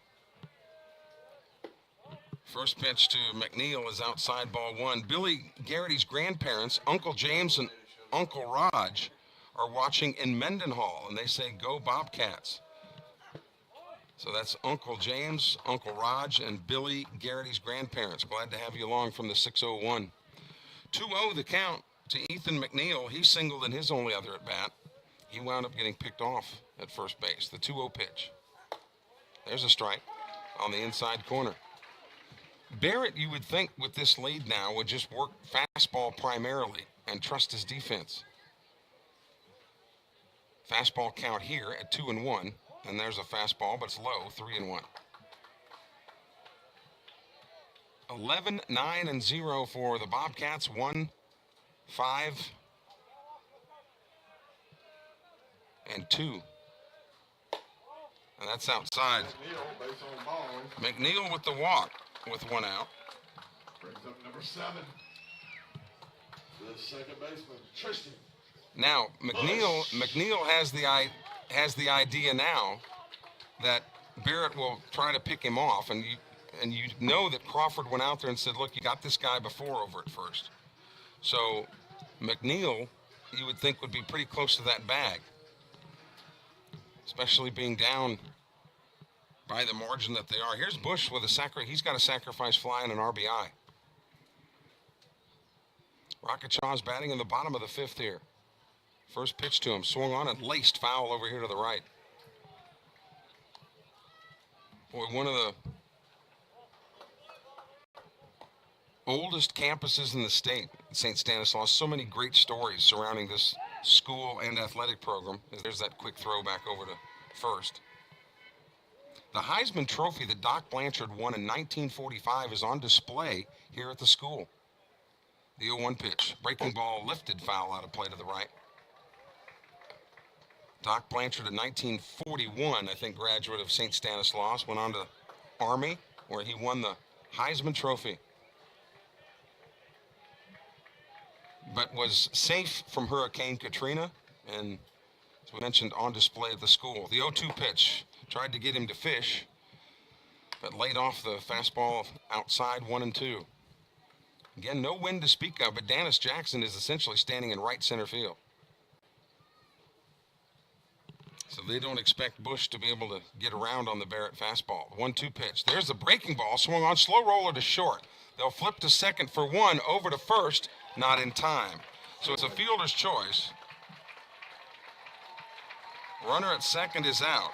First pitch to McNeil is outside, ball 1. Billy Garrity's grandparents, Uncle James and Uncle Raj, are watching in Mendenhall, and they say, "Go Bobcats." So that's Uncle James, Uncle Raj, and Billy Garrity's grandparents. Glad to have you along from the 601. 2-0 the count to Ethan McNeil. He singled in his only other at bat. He wound up getting picked off at first base. The 2-0 pitch. There's a strike on the inside corner. Barrett, you would think with this lead now, would just work fastball primarily and trust his defense. Fastball count here at 2-1. And there's a fastball, but it's low, 3-1. 11, 9, and 0 for the Bobcats. 1, 5, and 2. And that's outside. McNeil, base on balls. McNeil with the walk with 1 out. Brings up number 7. The second baseman, Tristan. Now, McNeil has the idea now that Barrett will try to pick him off, and you know that Crawford went out there and said, look, you got this guy before over at first. So McNeil, you would think, would be pretty close to that bag, especially being down by the margin that they are. Here's Bush with he's got a sacrifice fly and an RBI. Rockachaw's batting in the bottom of the 5th here. First pitch to him, swung on and laced foul over here to the right. Boy, one of the oldest campuses in the state, St. Stanislaus. So many great stories surrounding this school and athletic program. There's that quick throw back over to first. The Heisman Trophy that Doc Blanchard won in 1945 is on display here at the school. The 0-1 pitch. Breaking ball lifted, foul out of play to the right. Doc Blanchard in 1941, I think, graduate of St. Stanislaus, went on to Army, where he won the Heisman Trophy. But was safe from Hurricane Katrina, and as we mentioned, on display at the school. The 0-2 pitch, tried to get him to fish, but laid off the fastball outside 1-2. Again, no wind to speak of, but Danis Jackson is essentially standing in right center field. So they don't expect Bush to be able to get around on the Barrett fastball. 1-2 pitch. There's the breaking ball, swung on, slow roller to short. They'll flip to second for 1, over to first, not in time. So it's a fielder's choice. Runner at second is out.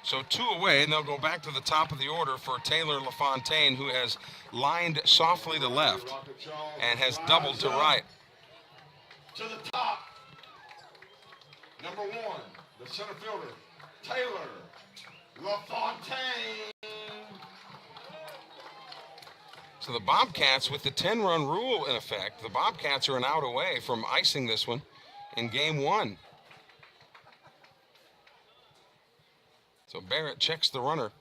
So 2 away, and they'll go back to the top of the order for Taylor LaFontaine, who has lined softly to left and has doubled to right. To the top. Number 1, the center fielder, Taylor LaFontaine. So the Bobcats, with the 10-run rule in effect, the Bobcats are an out away from icing this one in game 1. So Barrett checks the runner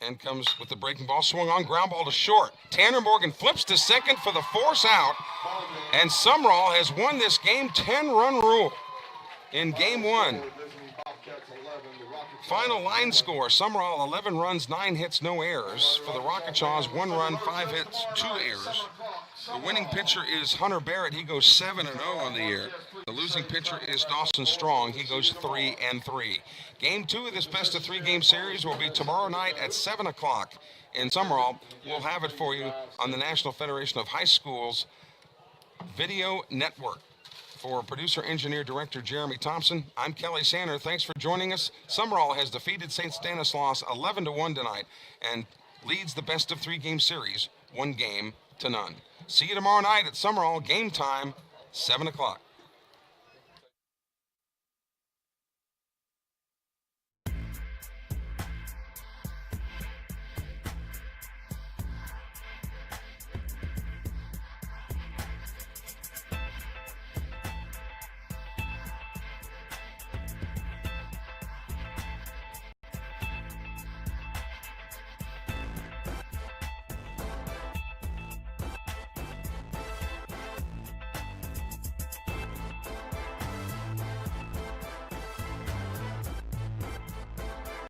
and comes with the breaking ball, swung on, ground ball to short. Tanner Morgan flips to second for the force out, and Sumrall has won this game. 10-run rule in game 1. Final line score, Sumrall 11 runs, 9 hits, no errors. For the Rockachaw's, 1 run, 5 hits, 2 errors. The winning pitcher is Hunter Barrett. He goes 7-0 on the year. The losing pitcher is Dawson Strong. He goes 3-3. Game 2 of this best-of-3 game series will be tomorrow night at 7 o'clock in Sumrall. We'll have it for you on the National Federation of High Schools Video Network. For producer, engineer, director Jeremy Thompson, I'm Kelly Sander. Thanks for joining us. Sumrall has defeated St. Stanislaus 11-1 tonight and leads the best-of-3 game series 1-0. See you tomorrow night at Sumrall. Game time, 7 o'clock.